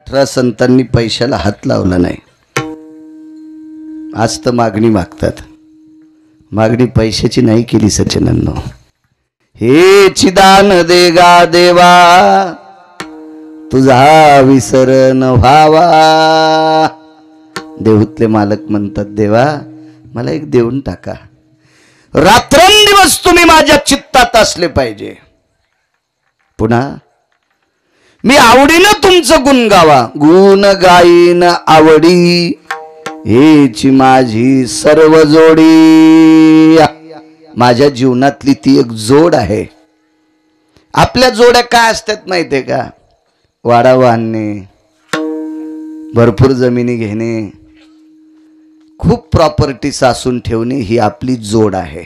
18 संतांनी पैशाला हात लावला नाही. आज तर मागणी मागतात. मागणी पैशाची नाही केली सज्जनांनो. हे चिदान दे गा देवा तुझा विसर न व्हावा. देहूतले मालक म्हणतात देवा मला एक देऊन टाका. रात्रंदिवस तुम्ही माझ्या चित्तात असले पाहिजे. पुन्हा मी आवडीनं तुमचं गुण गावा. गुण गाईन आवडी हेची माझी सर्व जोडी. माझ्या जीवनातली ती एक जोड आहे. आपल्या जोड्या काय असतात माहितीये का? वाडा बांधणे, भरपूर जमिनी घेणे, खूप प्रॉपर्टी साचून ठेवणे ही आपली जोड आहे.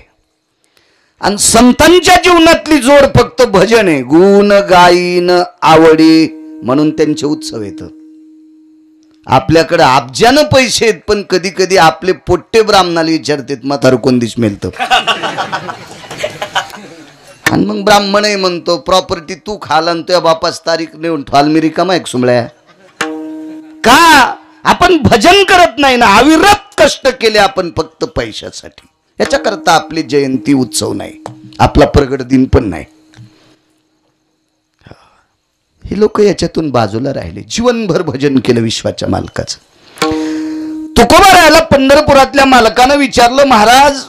आणि संतांच्या जीवनातली जोड फक्त भजन आहे. गुण गाईन आवडी म्हणून त्यांचे उत्सव येत. आपल्याकडे अब्जानं पैसे आहेत पण कधी कधी आपले पोट्टे ब्राह्मणाला विचारतात म्हातार कोण दिस मिळतं. आणि मग ब्राह्मणही म्हणतो प्रॉपर्टी तू खाला आणि तुझ्या बापास तारीख नेऊन ठवाल मी रिकामा एक सुमळ्या. का आपण भजन करत नाही ना. अविरत कष्ट केले आपण फक्त पैशासाठी. याच्याकरता आपली जयंती उत्सव नाही, आपला प्रगट दिन पण नाही. हे लोक याच्यातून बाजूला राहिले. जीवनभर भजन केलं विश्वाच्या मालकाचं. तुकोबा राहायला पंढरपुरातल्या मालकानं विचारलं महाराज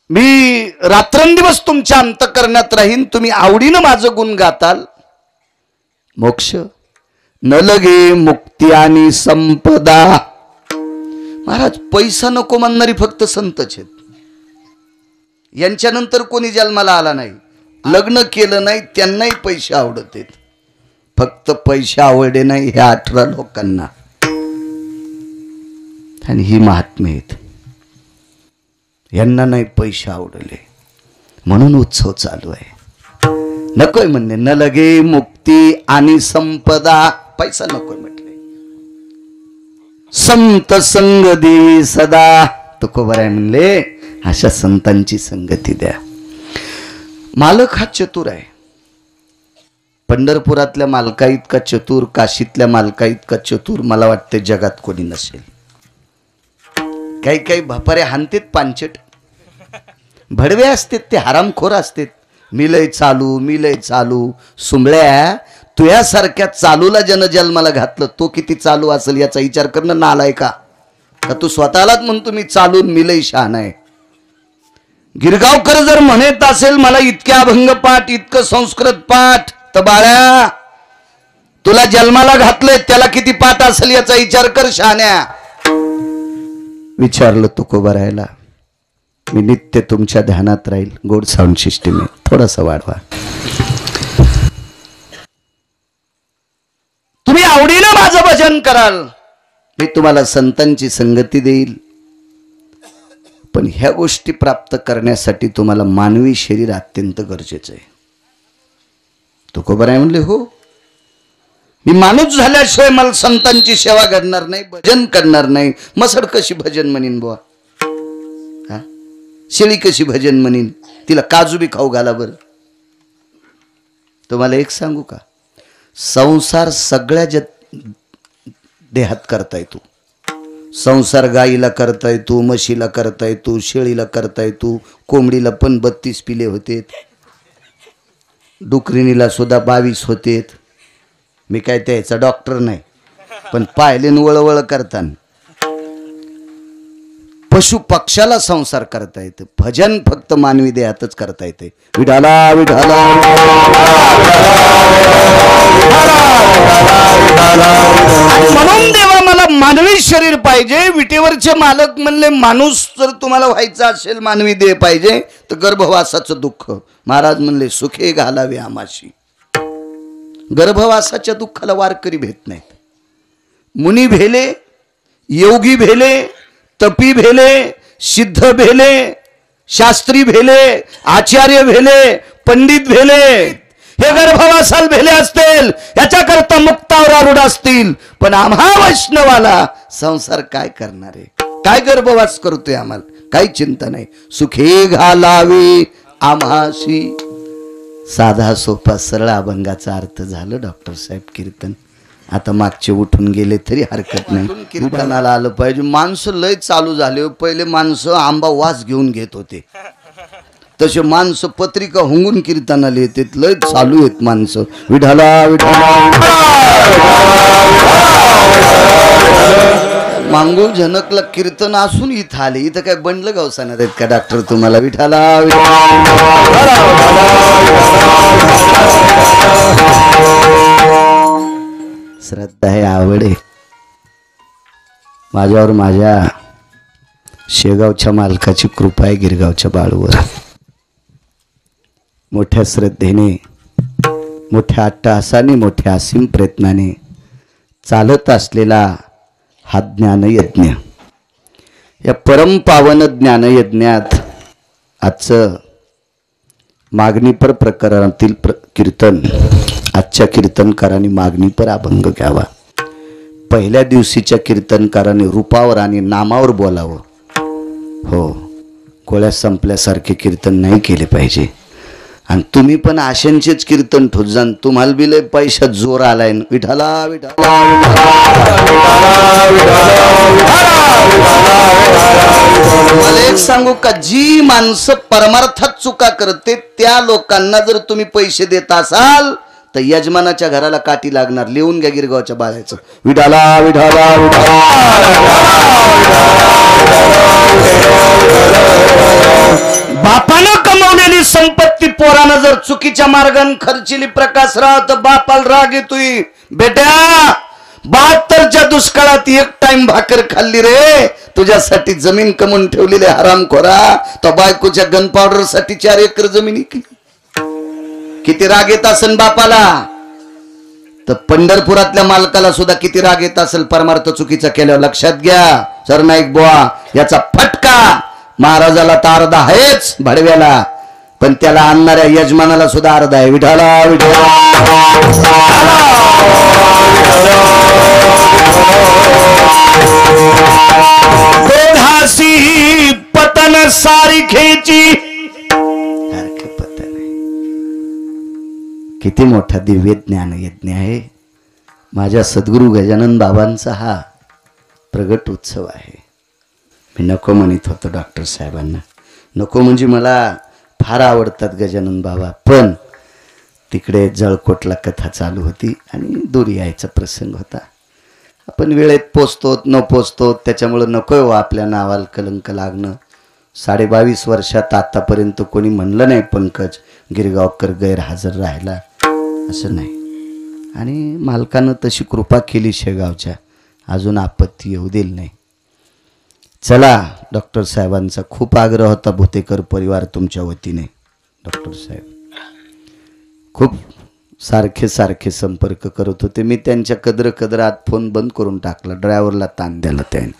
मी रात्रंदिवस तुमच्या अंतःकरणात राहीन, तुम्ही आवडीनं माझं गुण गाताल. मोक्ष न लगे मुक्ती आणि संपदा. महाराज पैसा नको म्हणणारी फक्त संतच आहेत. यांच्यानंतर कोणी जन्माला आला नाही, लग्न केलं नाही, त्यांनाही पैसे आवडत आहेत. फक्त पैसे आवडे नाही ह्या 18 लोकांना. आणि ही महात्मे आहेत. यांना नाही पैसे आवडले म्हणून उत्सव चालू आहे. नकोय म्हणणे न लगे मुक्ती आणि संपदा. पैसा नकोय म्हटले. संत संग देवी सदा. तुकोबराय म्हणले अशा संतांची संगती द्या. मालक हा चतुर आहे. पंढरपुरातल्या मालका इतका चतुर, काशीतल्या मालका इतका चतुर मला वाटते जगात कोणी नसेल. काही काही भपारे हानतेत पांचट, भडवे असतात, ते हरामखोर असतात. मिलय चालू सुंबळ्या तुझ्यासारख्या चालूला जन्माला घातलं तो किती चालू असेल याचा विचार करणं नालाय का? तू स्वतःलाच म्हणतो मी चालून मिलय शहाणा आहे. गिरगावकर जर म्हणत असेल मला इतक्या अभंग पाठ, इतकं संस्कृत पाठ, तर बाळ्या तुला जन्माला घातलंय त्याला किती पाठ असेल याचा विचार कर शहाण्या. विचारलं तुकोबा राहायला मी नित्य तुमच्या ध्यानात राहील. गोड साऊंड सिस्टीम आहे, थोडासा वाढवा. तुम्ही आवडीनं माझं भजन कराल, मी तुम्हाला संतांची संगती देईल. पण ह्या गोष्टी प्राप्त करण्यासाठी तुम्हाला मानवी शरीर अत्यंत गरजेचं आहे. तुकोबा राय म्हणले हो, मी माणूस झाल्याशिवाय मला संतांची सेवा करणार नाही, भजन करणार नाही. मसड कशी भजन म्हणीन बुवा, शेळी कशी भजन म्हणीन, तिला काजू बी खाऊ घाला. बर तुम्हाला एक सांगू का, संसार सगळ्या देहात करता येतो. संसार गाईला करता येतो, म्हशीला करता येतो, शेळीला करता येतो, कोंबडीला पण 32 पिले होते, डुकरीनीला सुद्धा 22 होते. मी काय त्याचा डॉक्टर नाही, पण पाहिले वळवळ करताना पशु पक्षाला संसार करता येते. भजन फक्त मानवी देहातच करता येते. विठाला विठाला म्हणून देवा मला मानवी शरीर पाहिजे. विटेवरचे मालक म्हणले माणूस जर तुम्हाला व्हायचा असेल, मानवी देह पाहिजे, तर गर्भवासाचं दुःख. महाराज म्हणले सुखे घालावे आमाशी. गर्भवासाच्या दुःखाला वारकरी भेट नाहीत. मुनी भेले, योगी भेले, तपी भेले, सिद्ध भेले, शास्त्री भेले, आचार्य भेले, पंडित भेले, हे गर्भवासाल भेले असतील, याच्याकरता मुक्तावर आरूढ असतील. पण आम्हा वैष्णवाला संसार काय करणार आहे, काय गर्भवास करतोय आम्हाला काही चिंता नाही. सुखे घालावे आम्हाशी. साधा सोपा सरळ अभंगाचा अर्थ झालं डॉक्टर साहेब कीर्तन. आता मागचे उठून गेले तरी हरकत नाही. कीर्तनाला आलं पाहिजे. माणसं लय चालू झाले. पहिले माणसं आंबा वास घेऊन घेत होते, तसे माणसं पत्रिका हुंगून कीर्तनाला येते. लय चालू आहेत माणसं. विठाला विठाला मांगू जनकला कीर्तन असून इथं आले. इथं काय बनलं गावसाना आहेत का डॉक्टर तुम्हाला? विठाला श्रद्धा आहे, आवड आहे. माझ्यावर माझ्या शेगावच्या मालकाची कृपा आहे. गिरगावच्या बाळूवर मोठ्या श्रद्धेने, मोठ्या अट्टहासाने, मोठ्या असीम प्रयत्नाने चालत असलेला हा ज्ञानयज्ञ, या परमपावन ज्ञानयज्ञात आजचं मागणीपर प्रकरणातील कीर्तन आजच्या कीर्तनकारांनी मागणीपर अभंग घ्यावा. पहिल्या दिवशीच्या कीर्तनकाराने रूपावर आणि नामावर बोलावं. हो, गोळ्या संपल्यासारखे कीर्तन नाही केले पाहिजे. आणि तुम्ही पण आशेंचेच कीर्तन ठोत जाण. तुम्हाला बी लय पैशात जोर आलाय. विठाला विठाला मला एक सांगू का, जी माणसं परमार्थात चुका करते त्या लोकांना जर तुम्ही पैसे देत असाल तर यजमानाच्या घराला काठी लागणार. लिहून घ्या गिरगावच्या बाळाचं. विठाला विठाला बापानं कमवलेली संपत्ती पोरानं जर चुकीच्या मार्गाने खर्चिली प्रकाशराव तर बापाला राग येतोय. बेट्या 72च्या दुष्काळात एक टाइम भाकर खाल्ली रे, तुझ्यासाठी जमीन कमवून ठेवलेली हरामखोरा. तो बायकोच्या गन पावडर साठी 4 एकर जमीन इकली. किती राग येत असेल बापाला. तर पंढरपुरातल्या मालकाला सुद्धा किती राग येत असेल परमार्थ चुकीचा केल्यावर. लक्षात घ्या सरनाईक बुवा, याचा फटका महाराजाला तर अर्धा आहेच भडव्याला, पण त्याला आणणाऱ्या यजमानाला सुद्धा अर्धा आहे. विठाला विठाला पतन सारिखेची पतन. किती मोठा दिव्य ज्ञान यज्ञ आहे. माझ्या सद्गुरू गजानन बाबांचा हा प्रगट उत्सव आहे. मी नको म्हणत होतो डॉक्टर साहेबांना. नको म्हणजे मला फार आवडतात गजानन बाबा, पण तिकडे जळकोटला कथा चालू होती आणि दूर यायचा प्रसंग होता. आपण वेळेत पोचतो न पोचतो त्याच्यामुळं नको आपल्या नावाला कलंक लागणं. 22.5 वर्षात आतापर्यंत कोणी म्हणलं नाही पंकज गिरगावकर गैरहजर राहिला, असं नाही. आणि मालकानं तशी कृपा केली शेगावच्या, अजून आपत्ती येऊ दिली नाही. चला, डॉक्टर साहेबांचा खूप आग्रह होता. भुतेकर परिवार तुमच्या वतीने डॉक्टर साहेब खूप सारखे संपर्क करत होते. मी त्यांच्या कदरात फोन बंद करून टाकला. ड्रायव्हरला ताण द्याला त्याने.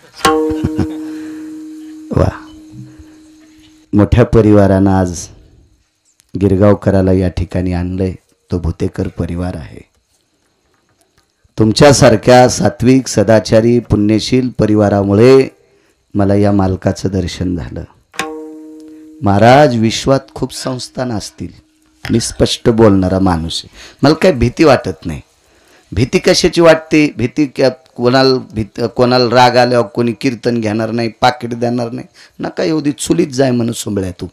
वा, मोठ्या परिवारानं आज गिरगावकराला या ठिकाणी आणलंय. तो भुतेकर परिवार आहे. तुमच्यासारख्या सात्विक सदाचारी पुण्यशील परिवारामुळे मला या मालकाचं दर्शन झालं. महाराज, विश्वात खूप संस्थान असतील, मी स्पष्ट बोलणारा माणूस आहे. मला काय भीती वाटत नाही. भीती कशाची वाटते? भीती कोणाला राग आल्यावर कोणी कीर्तन घेणार नाही, पाकिट देणार नाही. नका एवढी चुलीत जाय म्हणून सुंबळ्या तू.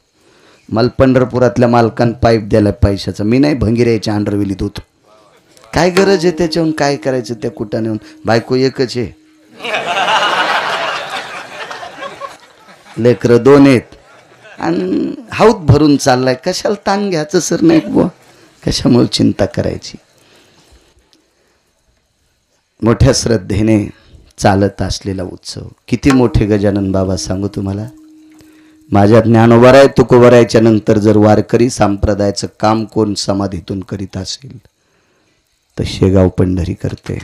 मला पंढरपुरातल्या मालकान पाईप द्यायला पैशाचा. मी नाही भंगिऱ्याच्या अंडरविलीत होतो. काय गरज आहे त्याच्याहून? काय करायचं त्या कुटाने? बायको एकच आहे, लेकरं 2 आहेत आणि हाऊत भरून चाललाय. कशाला ताण घ्यायचं सर? नाही बुवा, कशामुळे चिंता करायची? मोठ्या श्रद्धेने चालत असलेला उत्सव. किती मोठे गजानन बाबा सांगू तुम्हाला. माझ्या ज्ञानोबराय तुकोबरायच्या नंतर जर वारकरी संप्रदायाचं काम कोण समाधीतून करीत असेल तर शेगाव पंढरी करते.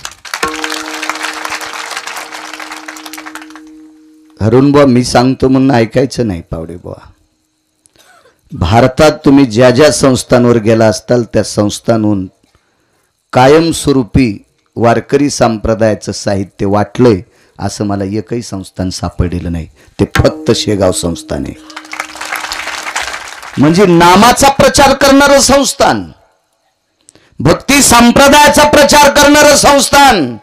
हरून बुवा, मी सांगतो म्हणून ऐकायचं नाही पावडे बुवा. भारतात तुम्ही ज्या ज्या संस्थांवर गेला असताल त्या संस्थांहून कायमस्वरूपी वारकरी संप्रदायाचं साहित्य वाटलंय असं मला एकही संस्थान सापडलेलं नाही. ते फक्त शेगाव संस्थान आहे. म्हणजे नामाचा प्रचार करणारं संस्थान, भक्ती संप्रदायाचा प्रचार करणारं संस्थान,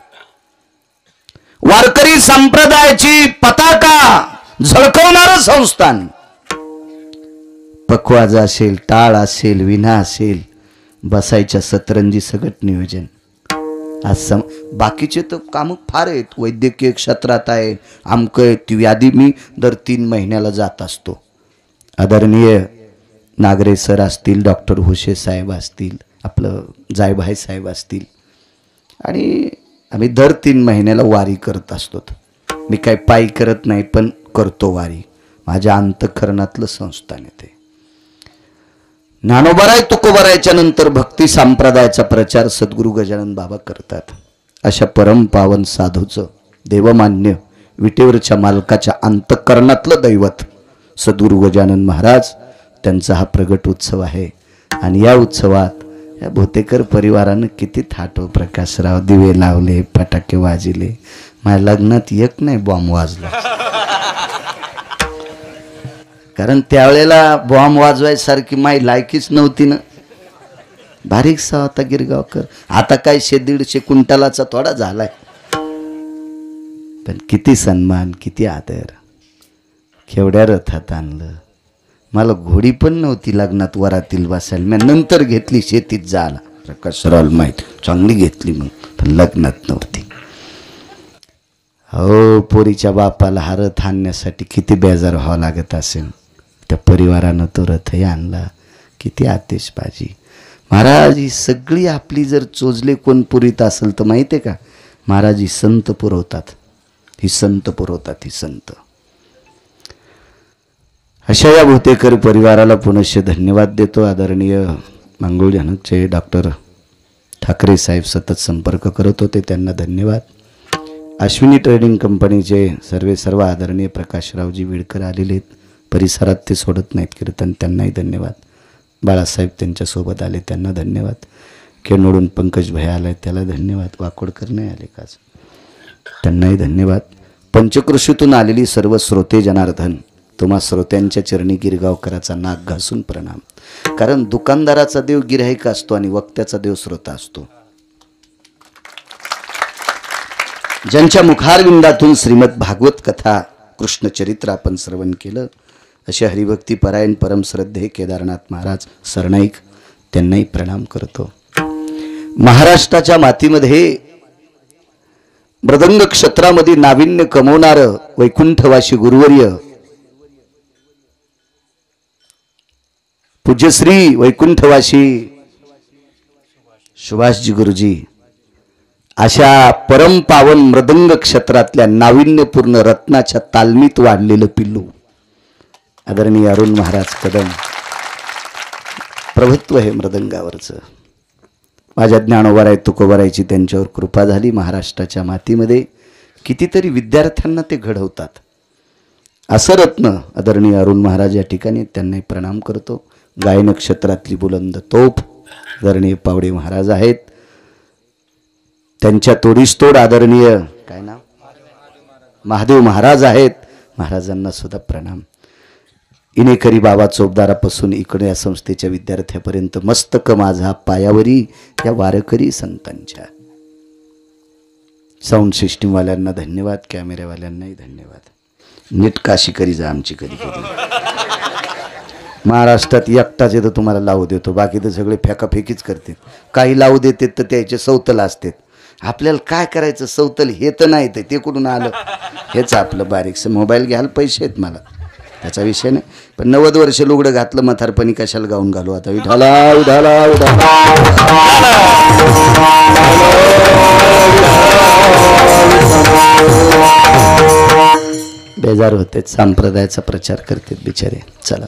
वारकरी संप्रदायाची पताका झळकवणारं संस्थान. पखवाज असेल, टाळ असेल, विना असेल, बसायच्या सतरंजी सगट नियोजन. आज बाकीचे तर काम फार आहेत, वैद्यकीय क्षेत्रात आहे, आमकं ती यादी मी दर 3 महिन्याला जात असतो. आदरणीय नागरे सर असतील, डॉक्टर हुशे साहेब असतील, आपलं जायभाई साहेब असतील, आणि आम्ही दर 3 महिन्याला वारी करत असतो. मी काय पायी करत नाही, पण करतो वारी. माझ्या अंतःकरणातलं संस्थान येते. ज्ञानोबराय तुकोबरायच्या नंतर भक्ती संप्रदायाचा प्रचार सद्गुरू गजानन बाबा करतात. अशा परम पावन साधूचं, देवमान्य विटेवरच्या मालकाच्या अंतःकरणातलं दैवत सद्गुरू गजानन महाराज, त्यांचा हा प्रगट उत्सव आहे. आणि या उत्सवात या भोतेकर परिवारानं किती थाटो, प्रकाशराव दिवे लावले, फटाके वाजले. माझ्या लग्नात एक नाही बॉम्ब वाजला, कारण त्यावेळेला बॉम्ब वाजवायसारखी माई लायकीच नव्हती ना. बारीकसा होता गिरगावकर. आता काय 150 क्विंटलाचा थोडा झालाय, पण किती सन्मान, किती आदर. केवढ्या रथात आणलं. मला घोडी पण नव्हती लग्नात वरातील बसायला, मी नंतर घेतली शेतीत जायला. प्रकाशराव माहीत चांगली घेतली मग, पण लग्नात नव्हती. हो, पोरीच्या बापाला हा रथ आणण्यासाठी किती बेजार व्हावं लागत असेल. त्या परिवारानं तो रथही आणला. किती आतिषबाजी. महाराज ही सगळी आपली जर चोजले कोण पुरीत असेल तर माहिती आहे का, महाराज ही संत पुरवतात, ही संत पुरवतात, ही संत. अशा या भोतेकर परिवाराला पुनश्च धन्यवाद देतो. आदरणीय मंगळ जनकचे डॉक्टर ठाकरे साहेब सतत संपर्क करत होते, त्यांना धन्यवाद. अश्विनी ट्रेडिंग कंपनीचे सर्व आदरणीय प्रकाशरावजी विडकर आलेले आहेत. परिसरात ते सोडत नाहीत कीर्तन, त्यांनाही धन्यवाद. बाळासाहेब त्यांच्यासोबत आले, त्यांना धन्यवाद. केनोडून पंकज भैया आलाय, त्याला धन्यवाद. वाकोडकर नाही आले का, त्यांनाही धन्यवाद. पंचकृषीतून आलेली सर्व श्रोते जनार्दन, तुम्हा श्रोत्यांच्या चरणी गिरगावकराचा नाक घासून प्रणाम. कारण दुकानदाराचा देव गिऱ्हाईक असतो आणि वक्त्याचा देव श्रोता असतो. ज्यांच्या मुखारविंदातून श्रीमद भागवत कथा, कृष्णचरित्र आपण श्रवण केलं, असे हरिभक्ती परायण परम श्रद्धे केदारनाथ महाराज सरनाईक, त्यांनाही प्रणाम करतो. महाराष्ट्राच्या मातीमध्ये मृदंग क्षेत्रामध्ये नाविन्य कमवणारं वैकुंठवासी गुरुवर्य पूज्यश्री वैकुंठवासी सुभाषजी गुरुजी, अशा परम पावन मृदंग क्षेत्रातल्या नाविन्यपूर्ण रत्नाच्या तालमीत वाढलेलं पिल्लू आदरणीय अरुण महाराज कदम, प्रभुत्व हे मृदंगावरचं. माझ्या ज्ञानोबराय तुकोबरायची त्यांच्यावर कृपा झाली. महाराष्ट्राच्या मातीमध्ये कितीतरी विद्यार्थ्यांना ते घडवतात. असं रत्न आदरणीय अरुण महाराज या ठिकाणी, त्यांनाही प्रणाम करतो. गायन क्षेत्रातली बुलंद तोफ आदरणीय पावडे महाराज आहेत, त्यांच्या तोडीस तोड आदरणीय काय नाव महादेव महाराज आहेत, महाराजांना सुद्धा प्रणाम. इनेकरी बाबा चोपदारापासून इकडे या संस्थेच्या विद्यार्थ्यापर्यंत मस्तक माझा पायावरी या वारकरी संतांच्या. साऊंड सिस्टीमवाल्यांना धन्यवाद, कॅमेऱ्यावाल्यांनाही धन्यवाद. नीट काशी करी जा आमची कधी कधी. महाराष्ट्रात एकटाच येतं तुम्हाला लावू देतो, बाकी तर सगळे फेकाफेकीच करते. काही लावू देते तर त्याचे सौतल असतात. आपल्याला काय करायचं, सौतल हे तर नाही, तर ते कुठून आलं, हेच आपलं बारीकसं. मोबाईल घ्यायला पैसे आहेत मला, त्याचा विषय नाही. पण 90 वर्ष लुगडं घातलं म्हातारपणी कशाला गाऊन घालू आता. विठाला विठाला बेजार होते, संप्रदायाचा प्रचार करते बिचारे. चला,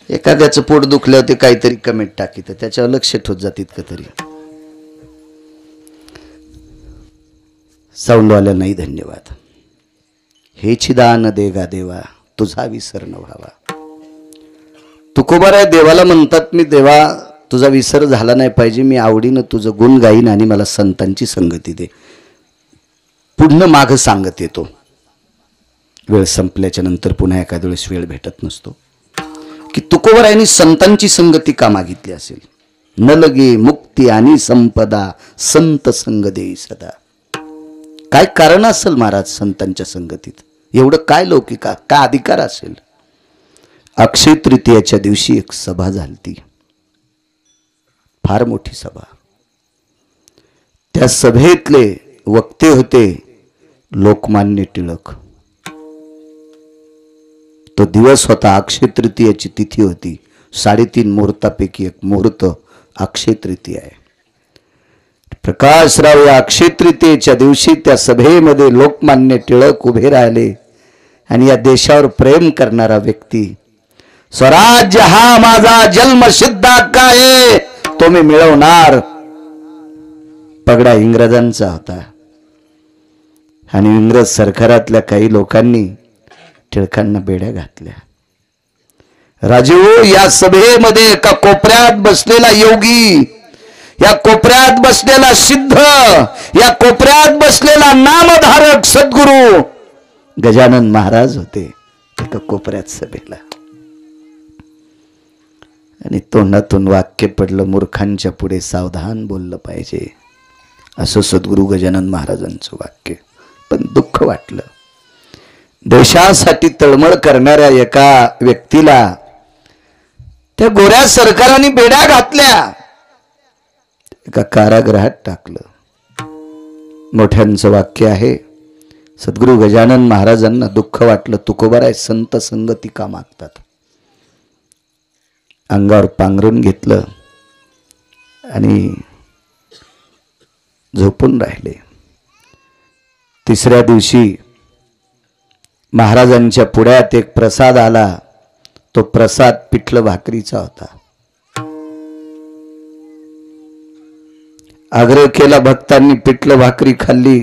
एखाद्याचं पोट दुखलं होते काहीतरी कमेंट टाकी तर त्याच्यावर लक्ष ठेवत जात इतकं तरी. साऊंडवाल्यांनाही धन्यवाद. हेची दान देगा देवा, तुझा विसर न व्हावा. तुकोबाराय देवाला म्हणतात, मी देवा तुझा विसर झाला नाही पाहिजे, मी आवडीनं तुझं गुण गाईन आणि मला संतांची संगती दे. पुढनं माग सांगत येतो. वेळ संपल्याच्या नंतर पुन्हा एखाद्या वेळेस वेळ भेटत नसतो. की तुकोबरायांनी संतांची संगती का मागितली असेल? न लगे मुक्ती आणि संपदा संत संग देई सदा. काय कारण असेल महाराज संतांच्या संगतीत? एवढं काय लौकिका, काय अधिकार असेल? अक्षय तृतीयाच्या दिवशी एक सभा झाली, फार मोठी सभा. त्या सभेतले वक्ते होते लोकमान्य टिळक. तो दिवस होता, अक्षय तृतीयाची तिथी होती. 3.5 मुहूर्तापैकी एक मुहूर्त अक्षय तृतीया आहे. प्रकाशराव या अक्षय तृतीयेच्या दिवशी त्या सभेमध्ये लोकमान्य टिळक उभे राहिले आणि या देशावर प्रेम करणारा व्यक्ती, स्वराज्य हा माझा जन्मसिद्ध हक्क आहे, तो मी मिळवणार. पगडा इंग्रजांचा होता आणि इंग्रज सरकारातल्या काही लोकांनी टिळकांना बेड्या घातल्या. राजू, या सभेमध्ये एका कोपऱ्यात बसलेला योगी, या कोपऱ्यात बसलेला सिद्ध, या कोपऱ्यात बसलेला नामधारक सद्गुरू गजानन महाराज होते एका कोपऱ्यात सभेला. आणि तोंडातून वाक्य पडलं, मूर्खांच्या पुढे सावधान बोललं पाहिजे, असं सद्गुरू गजानन महाराजांचं वाक्य. पण दुःख वाटलं. देशासाठी तळमळ करणाऱ्या एका व्यक्तीला त्या गोऱ्या सरकारांनी बेड्या घातल्या, एका कारागृहात टाकलं. मोठ्यांचं वाक्य आहे. सद्गुरू गजानन महाराजांना दुःख वाटलं. तुकोबाराय संत संगती का मागतात? अंगावर पांघरून घेतलं आणि झोपून राहिले. 3ऱ्या दिवशी महाराजांच्या पुढ्यात एक प्रसाद आला. तो प्रसाद पिठलं भाकरीचा होता. आग्रह केला भक्तांनी, पिठलं भाकरी खाल्ली.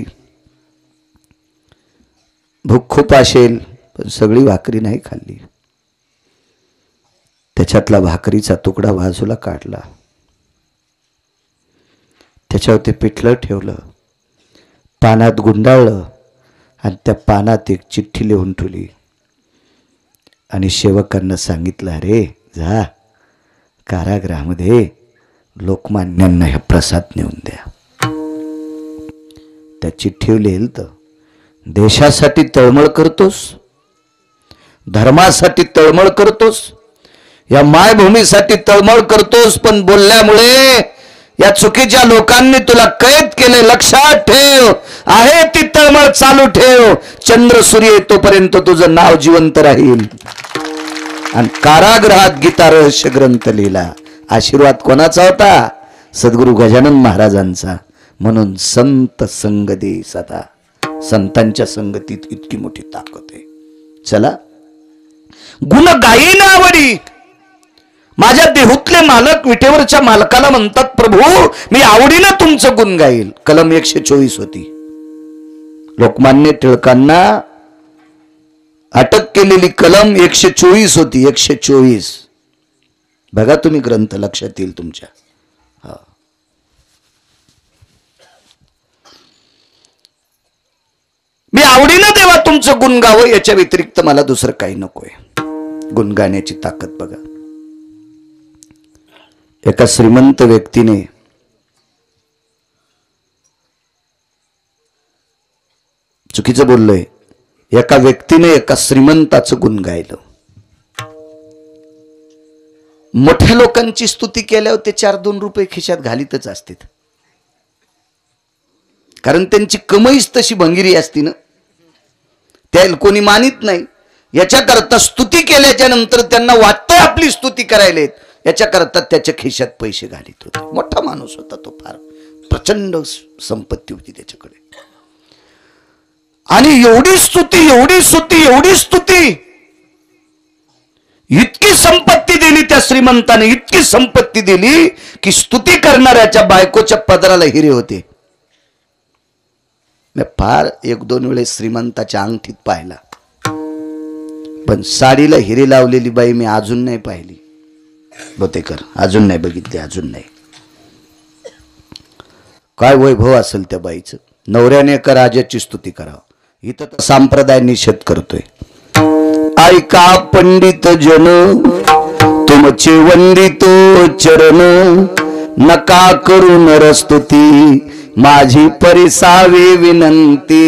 भूक खूप असेल पण सगळी भाकरी नाही खाल्ली. त्याच्यातला भाकरीचा तुकडा बाजूला काढला, त्याच्यावर ते पिठलं ठेवलं, पानात गुंडाळलं आणि त्या पानात एक चिठ्ठी लिहून ठेवली आणि सेवकांना सांगितलं, अरे जा कारागृहामध्ये लोकमान्यांना हे प्रसाद नेऊन द्या. त्या चिठ्ठीवर लिहिलं तर, देशासाठी तळमळ करतोस, धर्मासाठी तळमळ करतोस, या मायभूमीसाठी तळमळ करतोस, पण बोलल्यामुळे या चुकीच्या लोकांनी तुला कैद केले. लक्षात ठेव, आहे ती तळमळ चालू ठेव. चंद्र सूर्य येतोपर्यंत तुझं नाव जिवंत राहील. आणि कारागृहात गीता रहस्य ग्रंथ लिहिला. आशीर्वाद कोणाचा होता? सद्गुरू गजानन महाराजांचा. म्हणून संत संग दे सदा. संतांच्या संगतीत इतकी मोठी ताकद आहे. चला, गुण गायीन आवडी. माझ्या देहूतले मालक विटेवरच्या मालकाला म्हणतात, प्रभू मी आवडीनं तुमचं गुण गाईल. कलम 124 होती. लोकमान्य टिळकांना अटक केलेली कलम 124 होती. 124. बघा तुम्ही ग्रंथ, लक्षात येईल तुमच्या. मी आवडीनं देवा तुमचं गुण गावं, याच्या व्यतिरिक्त मला दुसरं काही नकोय. गुण गाण्याची ताकद बघा. एका श्रीमंत व्यक्तीने चुकीचं बोललोय, एका व्यक्तीने एका श्रीमंताचं गुण गायलं. मोठ्या लोकांची स्तुती केल्यावर ते 4-2 रुपये खिशात घालीतच असतात, कारण त्यांची कमाईच तशी भंगिरी असती ना, त्याला कोणी मानित नाही. याच्याकरता स्तुती केल्याच्या नंतर त्यांना वाटतं आपली स्तुती करायला, याच्याकरता त्याच्या खिशात पैसे घालीत होते. मोठा माणूस होता तो, फार प्रचंड संपत्ती होती त्याच्याकडे. आणि एवढी स्तुती, एवढी स्तुती, एवढी स्तुती, इतकी संपत्ती दिली त्या श्रीमंताने, इतकी संपत्ती दिली की स्तुती करणाऱ्याच्या बायकोच्या पदराला हिरे होते. मी फार 1-2 वेळेस श्रीमंताच्या अंगठीत पाहिला, पण साडीला हिरे लावलेली बाई मी अजून नाही पाहिली. बोतेकर अजून नाही बघितली, अजून नाही. काय वैभव असेल त्या बाईचं. नवऱ्याने एका राजाची स्तुती करावं, इथं तर संप्रदाय निषेध करतोय. ऐका पंडित जन तुमचे वंदितो चरण, नका करू नरस्तुती, माझी परिसावी विनंती.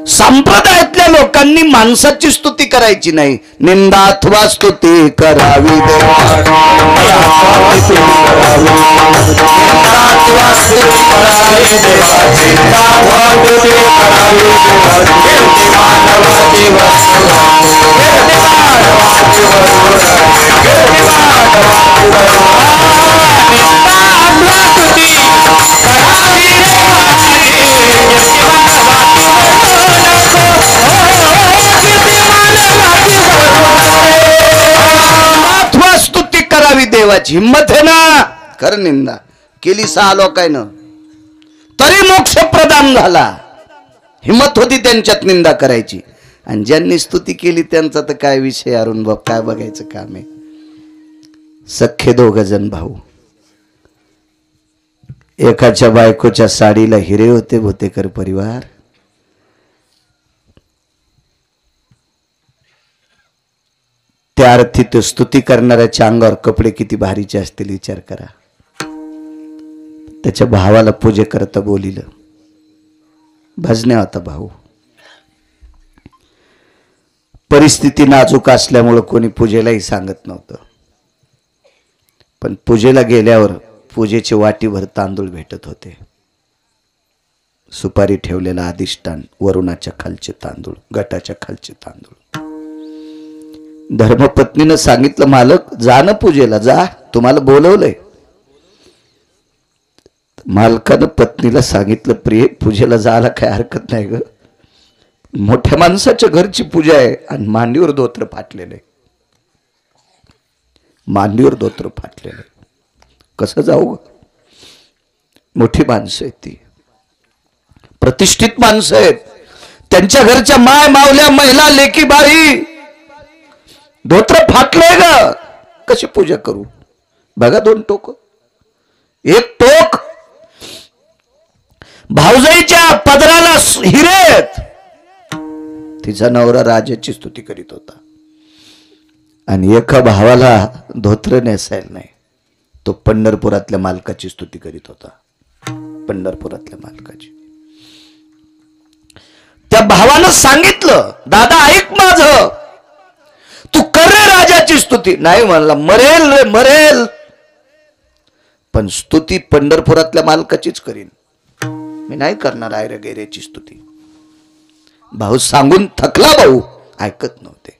संप्रदायातल्या लोकांनी माणसाची स्तुती करायची नाही, निंदा अथवा स्तुती करावी स्तुती करावी देवाची. हिम्मत आहे ना, कर निंदा केली 6 लोकांना तरी मोक्ष प्रदान झाला. हिम्मत होती त्यांच्यात निंदा करायची. आणि ज्यांनी स्तुती केली त्यांचा तर काय विषय, अरुण बाप काय बघायचं काम आहे. सख्खे 2 जण भाऊ, एकाच्या बायकोच्या साडीला हिरे होते भोतेकर परिवार. त्या अर्थी तो स्तुती करणाऱ्याच्या अंगावर कपडे किती भारीचे असतील विचार करा. त्याच्या भावाला पूजे करता बोलिलं. भजन्या होता भाऊ. परिस्थिती नाजूक असल्यामुळे कोणी पूजेलाही सांगत नव्हतं. पण पूजेला गेल्यावर पूजेचे वाटीभर तांदूळ भेटत होते. सुपारी ठेवलेला अधिष्ठान, वरुणाच्या खालचे तांदूळ, गटाच्या खालचे तांदूळ. धर्मपत्नीनं सांगितलं, मालक जा ना पूजेला, जा, तुम्हाला बोलवलंय. मालकानं पत्नीला सांगितलं, प्रिय पूजेला जायला काय हरकत नाही ग, मोठ्या माणसाच्या घरची पूजा आहे आणि मांडीवर धोत्र फाटलेलं आहे. मांडीवर धोत्र फाटलेलं आहे, कसं जाऊ? मोठी माणसं आहेत, ती प्रतिष्ठित माणसं आहेत. त्यांच्या घरच्या माय मावल्या महिला लेकी बाई, धोत्र फाटलंय ग, कशी पूजा करू? बघा 2 टोक, एक टोक भाऊजाईच्या पदराला हिरेत. तिचा नवरा राजाची स्तुती करीत होता आणि एका भावाला धोत्र नेसायला नाही, तो पंढरपुरातल्या मालकाची स्तुती करीत होता. पंढरपुरातल्या मालकाची. त्या भावानं सांगितलं, दादा ऐक माझं, तू कर रे राजाची स्तुती. नाही म्हणला, मरेल रे मरेल, पण स्तुती पंढरपुरातल्या मालकाचीच करीन, मी नाही करणार आयरे गैरेची स्तुती. भाऊ सांगून थकला, भाऊ ऐकत नव्हते.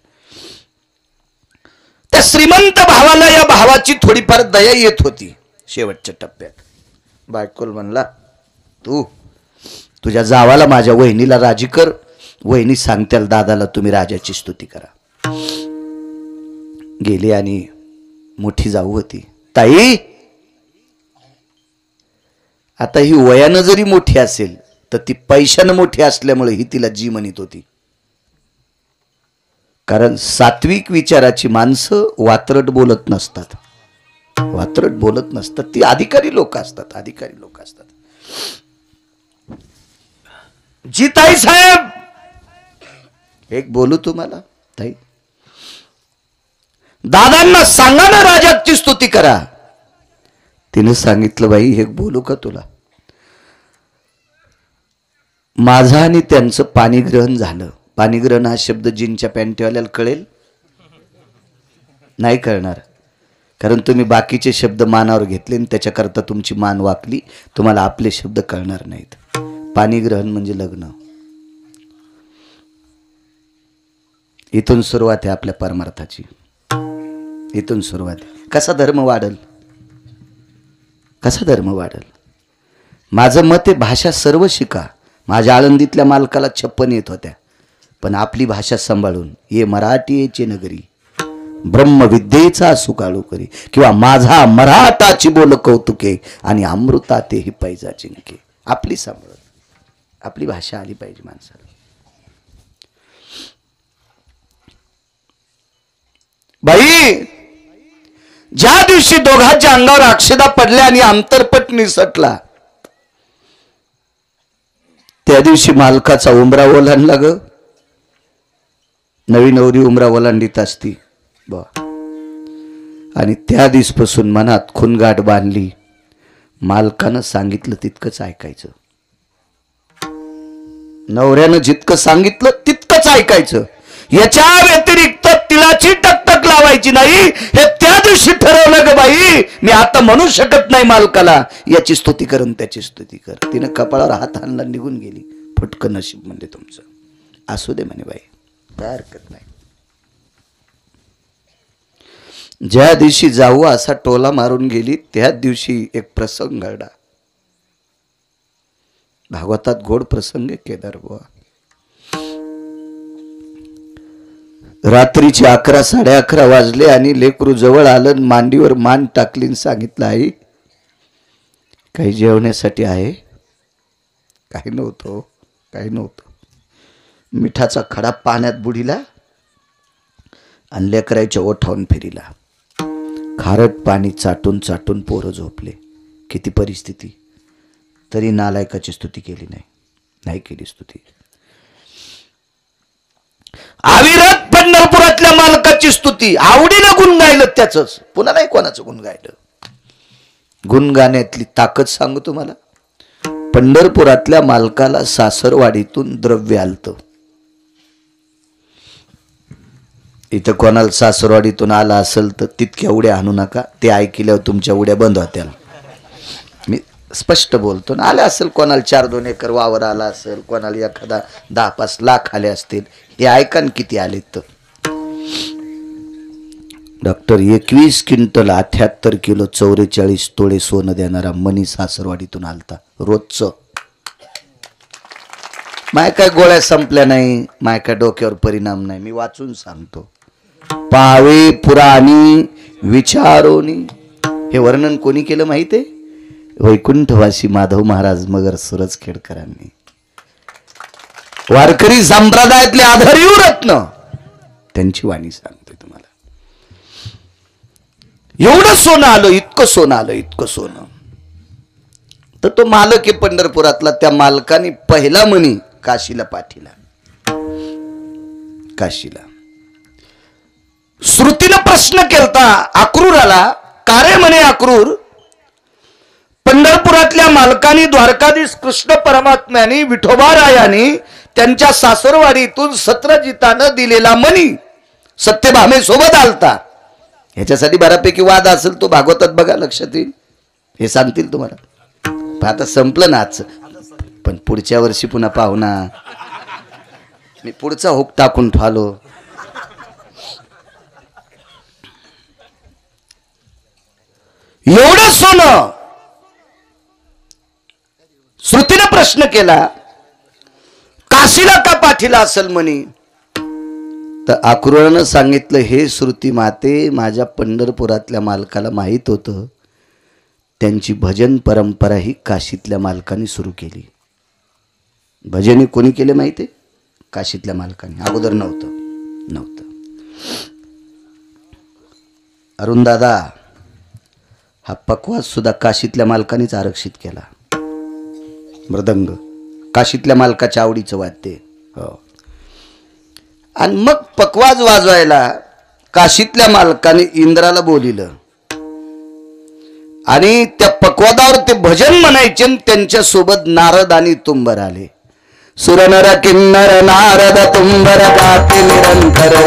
त्या श्रीमंत भावाला या भावाची थोडीफार दया येत होती. शेवटच्या टप्प्यात बायकोल म्हणला, तू तुझ्या जावाला माझ्या वहिनीला राजी कर, वहिनी सांगत्याल दादाला तुम्ही राजाची स्तुती करा. गेली आणि मोठी जाऊ होती. ताई, आता ही वयानं जरी मोठी असेल तर ती पैशानं मोठी असल्यामुळे ही तिला जी म्हणत होती. कारण सात्विक विचाराची माणसं वात्रट बोलत नसतात, वात्रट बोलत नसतात, ती अधिकारी लोक असतात, अधिकारी लोक असतात. जी ताई साहेब, एक बोलू तुम्हाला ताई, दादांना सांगा ना राजाची स्तुती करा. तिने सांगितलं, बाई एक बोलू का तुला? माझं आणि त्यांचं पाणीग्रहण झालं. पाणीग्रहण हा शब्द जीनच्या पॅन्टीवाल्याला कळेल? नाही कळणार, कारण तुम्ही बाकीचे शब्द मानावर घेतले आणि त्याच्याकरता तुमची मान वाकली. तुम्हाला आपले शब्द कळणार नाहीत. पाणीग्रहण म्हणजे लग्न. इथून सुरुवात आहे आपल्या परमार्थाची, इथून सुरुवात. कसा धर्म वाढल, कसा धर्म वाढल? माझं मत आहे, भाषा सर्व शिका. माझ्या आळंदीतल्या मालकाला 56 येत होत्या, पण आपली भाषा सांभाळून, ये मराठी येचे नगरी, ब्रह्मविद्येचा सुकाळू करी, किंवा माझा मराठाची बोल कौतुके आणि अमृता तेही पैजा जिंके. आपली सांभाळ, आपली भाषा आली पाहिजे माणसाला. बाई, ज्या दिवशी दोघांच्या अंगावर अक्षदा पडल्या आणि अंतरपट निसटला, त्या दिवशी मालकाचा उमरा ओलांडला ग. नवी नवरी उमरा ओलांडीत असती. आणि त्या दिवसापासून मनात खुणगाठ बांधली, मालकानं सांगितलं तितकंच ऐकायचं, नवऱ्यानं जितकं सांगितलं तितकंच ऐकायचं, याच्या व्यतिरिक्त तिलाची टकटक लावायची नाही. हे त्या दिवशी ठरवलं ग बाई, मी आता म्हणू शकत नाही मालकाला याची स्तुती कर त्याची स्तुती कर. तिनं कपाळावर हात आणला, निघून गेली. फटकं नशीब म्हणजे तुमचं, असू दे म्हणे बाई, काय हरकत नाही. ज्या दिवशी जाऊ असा टोला मारून गेली त्याच दिवशी एक प्रसंग घडला. भागवतात गोड प्रसंग केदार बुवा. रात्रीचे 11 11:30 वाजले आणि लेकरू जवळ आलं, मांडीवर मान टाकली, सांगितलं आई काही जेवण्यासाठी आहे. काही नव्हतं, काही नव्हतं. मिठाचा खडा पाण्यात बुडीला आणि लेकराच्या ओठावून फिरिला. खारट पाणी चाटून चाटून पोरं झोपले. किती परिस्थिती, तरी नालायकाची स्तुती केली नाही, नाही केली स्तुती. अविरत पंढरपुरातल्या मालकाची स्तुती, आवडीनं गुण गायलं त्याचंच, पुन्हा नाही कोणाचं गुण गायलं. गुण गाण्यातली ताकद सांगू तुम्हाला. पंढरपुरातल्या मालकाला सासरवाडीतून द्रव्य आलतं. इथं कोणाला सासरवाडीतून आला असेल तर तितक्या उड्या आणू नका, ते ऐकल्यावर तुमच्या उड्या बंद होत्या. मी स्पष्ट बोलतो ना. आले असेल कोणाला 4-2 एकर वावर आला असेल, कोणाला एखादा 10-5 लाख आले असतील, हे ऐका ना किती आले. तर डॉक्टर 21 क्विंटल 78 किलो 44 तोळे सोनं देणारा मनी सासरवाडीतून आलता रोजचं. माय काय गोळ्या संपल्या नाही, माय काय डोक्यावर परिणाम नाही, मी वाचून सांगतो. पावे पुराणी विचारोनी, हे वर्णन कोणी केलं माहितीये? वैकुंठवासी माधव महाराज मगर सुरजखेडकरांनी. वारकरी संप्रदायातले आधारीव रत्न, त्यांची वाणी सांगतोय तुम्हाला. एवढं सोनं आलं, इतकं सोनं आलं, इतकं सोनं. तर तो मालक आहे पंढरपुरातला, त्या मालकाने पहिला मणी काशीला पाठीला. काशीला श्रुतीनं प्रश्न केलता अक्रूराला, का रे म्हणे अक्रूर, पंढरपुरातल्या मालकानी द्वारकाधीश कृष्ण परमात्म्याने विठोबारायानी त्यांच्या सासरवाडीतून सत्रजितानं दिलेला मणी सत्यभामे सोबत आलता. ह्याच्यासाठी बऱ्यापैकी वाद असेल, तो भागवतात बघा, लक्षात येईल, हे सांगतील तुम्हाला. आता संपलं ना आजचं, पण पुढच्या वर्षी पुन्हा पाहू ना. मी पुढचा हुक टाकून फालो. एवढं सोनं. श्रुतीने प्रश्न केला, काशीला का पाठीला असेल म्हणे. तर अक्रूरानं सांगितलं, हे श्रुती माते, माझ्या पंढरपुरातल्या मालकाला माहित होतं, त्यांची भजन परंपरा ही काशीतल्या मालकाने सुरू केली. भजन कोणी केले माहिती? काशीतल्या मालकाने. अगोदर नव्हतं. अरुण दादा, हा पकवास सुद्धा काशीतल्या मालकानेच आरक्षित केला. मृदंग काशीतल्या मालकाच्या आवडीचं वाद्य. हो. आणि मग पकवाज वाजवायला काशीतल्या मालकाने इंद्राला बोलिलं आणि त्या पकवादावर ते भजन म्हणायचे. त्यांच्या सोबत नारद आणि तुंबर आले. सुरनर किन्नर नारद तुंबर गाते निरंतर रे,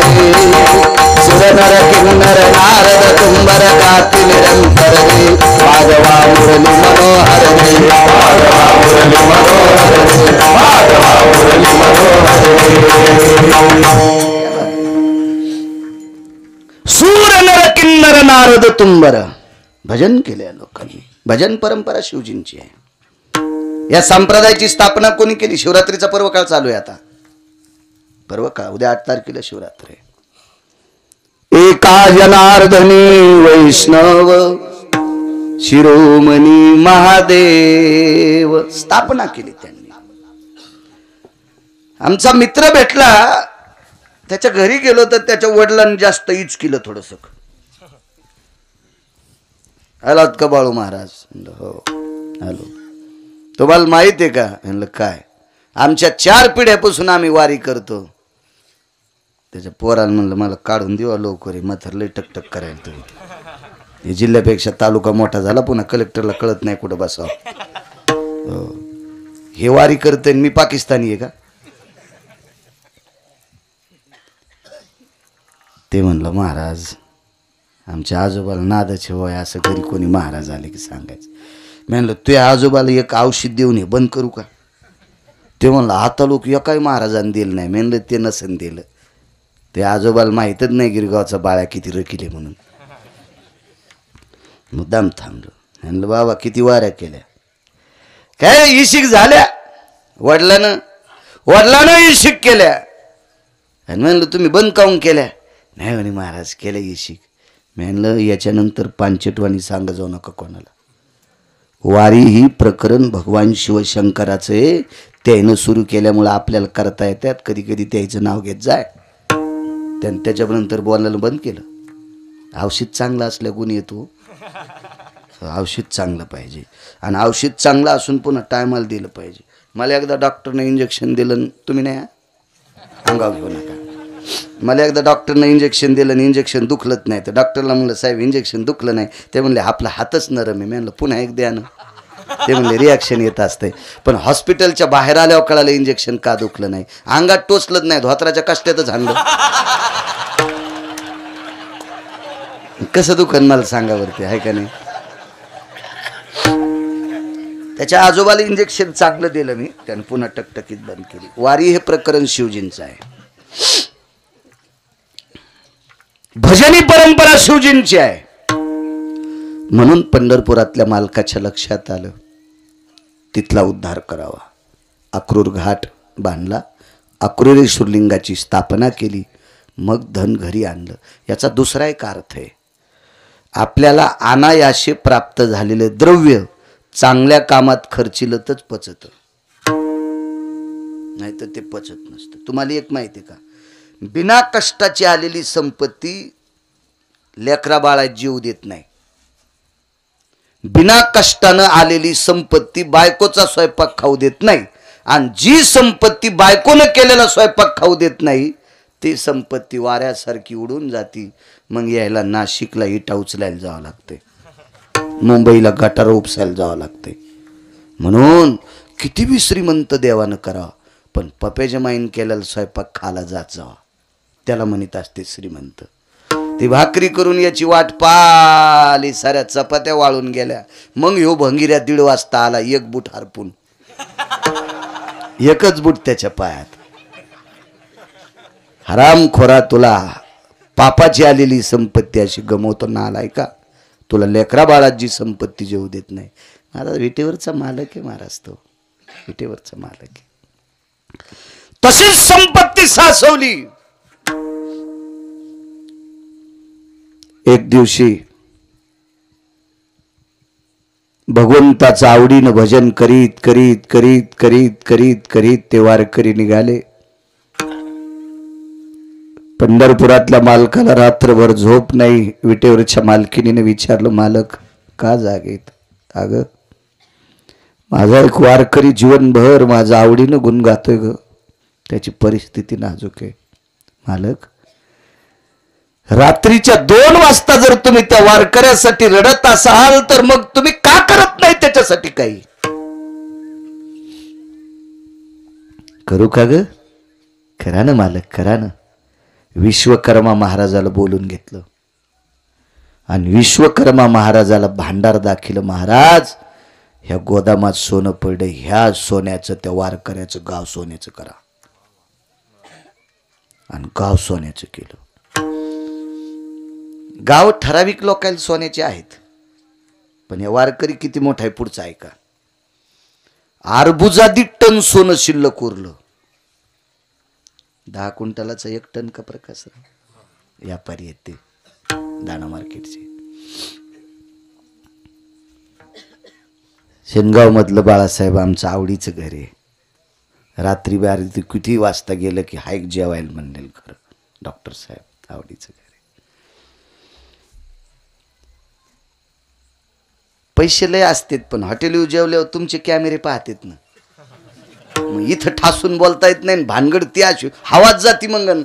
सुरनर किन्नर नारद तुंबर गाते निरंतर रे, माधवा मुरली मनोहर रे, माधवा मुरली मनोहर रे, माधवा मुरली मनोहर रे. सुरनर किन्नर नारद तुंबर भजन केले लोकांनी. भजन परंपरा शिवजींची आहे. या संप्रदायाची स्थापना कोणी केली? शिवरात्रीचा पर्व काळ चालू आहे आता. पर्व काळ उद्या 8 तारखेला शिवरात्री. एका जनार्दनी वैष्णव शिरोमणी महादेव स्थापना केली त्यांनी. आमचा मित्र भेटला, त्याच्या घरी गेलो तर त्याच्या वडिलांनी जास्त इच केलं थोडस. आलात का बाळू महाराज? हो हॅलो. तुम्हाला माहित आहे का? म्हणलं काय? आमच्या 4 पिढ्यापासून आम्ही वारी करतो. त्याच्या पोराला म्हणलं मला काढून देवा लवकर, मथर लय टकटक करायला तुम्ही. हे जिल्ह्यापेक्षा तालुका मोठा झाला, पुन्हा कलेक्टरला कळत नाही कुठं बसावं. हे वारी करते मी पाकिस्तानी आहे का? ते म्हणलं महाराज आमच्या आजोबाला नादाचे वय असं घरी कोणी महाराज आले की सांगायचं. मी म्हणलं तुझ्या आजोबाला एक औषध देऊन हे बंद करू का? ते म्हणलं आता लोक एकाही महाराजांनी दिलं नाही. म्हणलं ते नसन दिलं, ते आजोबाला माहीतच नाही गिरगावचा बाळ्या किती रकिले म्हणून. मुद्दाम थांबलो. म्हणलं बाबा किती वाऱ्या केल्या, काय इशिक झाल्या वडिलानं इशिक केल्या. आणि म्हणलं तुम्ही बंद काऊन केल्या? नाही म्हणे महाराज केल्या इशिक. म्हणलं याच्यानंतर पांचटवाणी सांग जाऊ नका कोणाला. वारी ही प्रकरण भगवान शिवशंकराचं आहे, त्यानं सुरू केल्यामुळं आपल्याला करता येतात. कधी कधी त्याचं नाव घेत जाय. त्यानं त्याच्यानंतर बोलायला बंद केलं. औषध चांगलं असल्या गुण येतो. औषध चांगलं पाहिजे, आणि औषध चांगलं असून पुन्हा टायमाला दिलं पाहिजे. मला एकदा डॉक्टरनं इंजेक्शन दिलं, तुम्ही नाही अंगावर घेऊ नका. मला एकदा डॉक्टरनं इंजेक्शन दिलं आणि इंजेक्शन दुखलंच नाही. तर डॉक्टरला म्हणलं साहेब इंजेक्शन दुखलं नाही. ते म्हणले आपला हातच नरम आहे. मी म्हणलं पुन्हा एक द्या ना. ते म्हणले रिॲक्शन येत असते. पण हॉस्पिटलच्या बाहेर आल्यावर कळालं इंजेक्शन का दुखलं नाही. अंगात टोचलंच नाही, धोत्राच्या कष्टातच हाणलं. कसं दुखन मला सांगा वरती, आहे का नाही? त्याच्या आजोबाला इंजेक्शन चांगलं दिलं मी, त्यानं पुन्हा टकटकीत बंद केली. वारी हे प्रकरण शिवजींचं आहे. भजनी परंपरा शिवजींची आहे. म्हणून पंढरपुरातल्या मालकाच्या लक्षात आलं तिथला उद्धार करावा. अक्रूर घाट बांधला, अक्रूरेश्वर लिंगाची स्थापना केली, मग धन घरी आणलं. याचा दुसरा एक अर्थ आहे, आपल्याला अनायासे प्राप्त झालेले द्रव्य चांगल्या कामात खर्चिलं तरच पचत, नाही तर ते पचत नसतं. तुम्हाला एक माहिती आहे का, बिना कष्टाची आलेली संपत्ती लेकरा बाळा जीव देत नाही. बिना कष्टानं आलेली संपत्ती बायकोचा स्वयंपाक खाऊ देत नाही. आणि जी संपत्ती बायकोनं केलेला स्वयंपाक खाऊ देत नाही ती संपत्ती वाऱ्यासारखी उडून जाती. मग यायला नाशिकला इटा उचलायला जावं लागते, मुंबईला गटार उपसायला जावं लागते. म्हणून किती बी श्रीमंत देवानं करावं, पण पप्याच्या माईन केलेला स्वयंपाक खाला जात जावा, त्याला म्हणत असते श्रीमंत. ती भाकरी करून याची वाट पाली, साऱ्या चपात्या वाळून गेल्या. मग ह्यो भंगिऱ्या 1:30 वाजता आला, एक बूट हरपून, एकच बूट त्याच्या पायात. हरामखोरा, तुला पापाची आलेली संपत्ती अशी गमवतो ना, आलाय का? तुला लेकरा बाळात जी संपत्ती जेवू देत नाही. महाराज विटेवरचा मालक आहे महाराज, तो विटेवरचा मालक आहे. तशीच संपत्ती सासवली. एक दिवशी भगवंताचं आवडीनं भजन करीत करीत करीत करीत करीत करीत ते वारकरी निघाले. पंढरपुरातल्या मालकाला रात्रभर झोप नाही. विटेवरच्या मालकिनीने विचारलं, मालक का जागेत? अगं माझा एक वारकरी जीवनभर माझं आवडीनं गुण गातोय ग, त्याची परिस्थिती नाजूक आहे. मालक, रात्रीच्या 2 वाजता जर तुम्ही त्या वारकऱ्यासाठी रडत असाल तर मग तुम्ही का करत नाही त्याच्यासाठी काही? करू का ग? करा ना मालक, करा ना. विश्वकर्मा महाराजाला बोलून घेतलं आणि विश्वकर्मा महाराजाला भांडार दाखिलं. महाराज, ह्या गोदामात सोनं पडलं, ह्या सोन्याचं त्या वारकऱ्याचं गाव सोन्याचं करा. आणि गाव सोन्याचं केलं. गाव ठराविक लोकांना सोन्याचे आहेत, पण हे वारकरी किती मोठा आहे पुढचा ऐका. अर्बुजादी टन सोनं शिल्लक उरलं. 10 क्विंटलाचा 1 टन का प्रकाश व्यापारी आहेत ते दाणा मार्केटचे. शेनगाव मधलं बाळासाहेब आमचं आवडीचं घर आहे. रात्री बारी किती वाजता गेलं की हायक जेवायला म्हणलेलं खरं डॉक्टर साहेब आवडीचं घर आहे. पैसे लय असतात, पण हॉटेल जेवल्यावर तुमचे कॅमेरे पाहतात ना, मग इथं ठासून बोलता येत नाही. भानगड ती अशी हवाच जाती मंगन.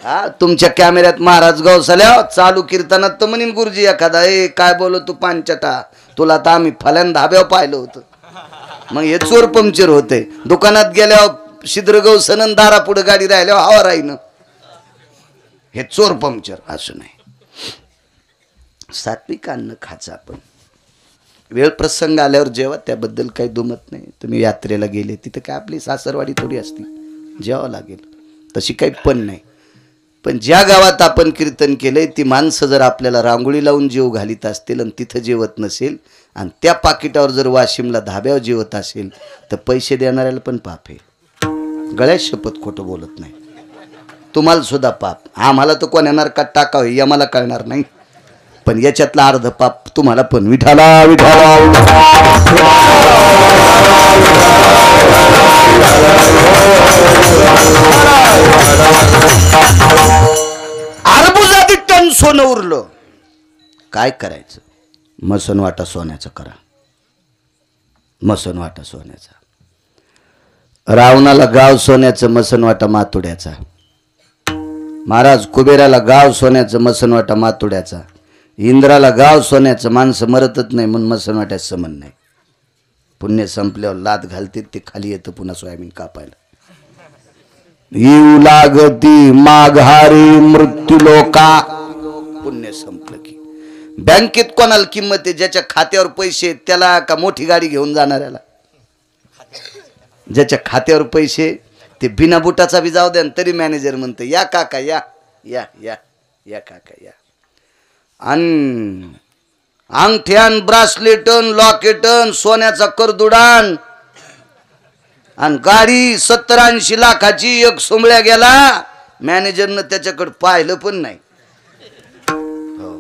हा तुमच्या कॅमेऱ्यात महाराज गवसल्या चालू कीर्तनात तर म्हणीन गुरुजी एखादा ए काय बोलो तू पांचटा तुला तर आम्ही फल्यान धाब्यावर पाहिलं होतं. मग हे चोर पंक्चर होते. दुकानात गेल्यावर शिद्र गवसन दारा पुढे गाडी राहिल्यावर हवा राहीन. हे चोर पंक्चर असं नाही. सात्विक अन्न खायचं आपण. वेळ प्रसंग आल्यावर जेव्हा त्याबद्दल काही दुमत नाही. तुम्ही यात्रेला गेले तिथं काय आपली सासरवाडी थोडी असती जेवावं लागेल तशी काही पण नाही. पण ज्या गावात आपण कीर्तन केलंय ती माणसं जर आपल्याला रांगोळी लावून जेव घालीत असतील आणि तिथं जेवत नसेल आणि त्या पाकिटावर जर वाशिमला धाब्यावर जेवत असेल तर पैसे देणाऱ्याला पण पाप आहे. गळ्यात शपथ खोटं बोलत नाही. तुम्हाला सुद्धा पाप. आम्हाला तर कोण्या नरकात टाकावं हे आम्हाला कळणार नाही पण याच्यातला अर्ध पाप तुम्हाला पण. विठाला विठाला अर्बुजादी टन सोनं उरलं. काय करायचं? मसनवाटा सोन्याचा करा. मसनवाटा सोन्याचा. रावणाला गाव सोन्याचं मसनवाटा मातुड्याचा. महाराज कुबेराला गाव सोन्याचं मसनवाटा मातुड्याचा. इंद्राला गाव सोन्याचं माणसं मरतच नाही म्हणून मसनवाट्यात समन नाही. पुण्य संपल्यावर लाद घालते ते खाली येतं पुन्हा सोयाबीन कापायला. येऊ लागती माघारी मृत्यू लोका. पुण्य संपलं की बँकेत कोणाला किंमत आहे? ज्याच्या खात्यावर पैसे त्याला का मोठी गाडी घेऊन जाणाऱ्याला? ज्याच्या खात्यावर पैसे ते बिना बुटाचा बी जाऊ द्या तरी मॅनेजर म्हणते या काका या या या या काका या. आणि अंगठ्यान ब्रासलेटन लॉकेटन सोन्याचा करदुडान आणि गाडी 70-80 लाखाची एक सोमळ्या गेला. मॅनेजरनं त्याच्याकडे पाहिलं पण नाही. हो.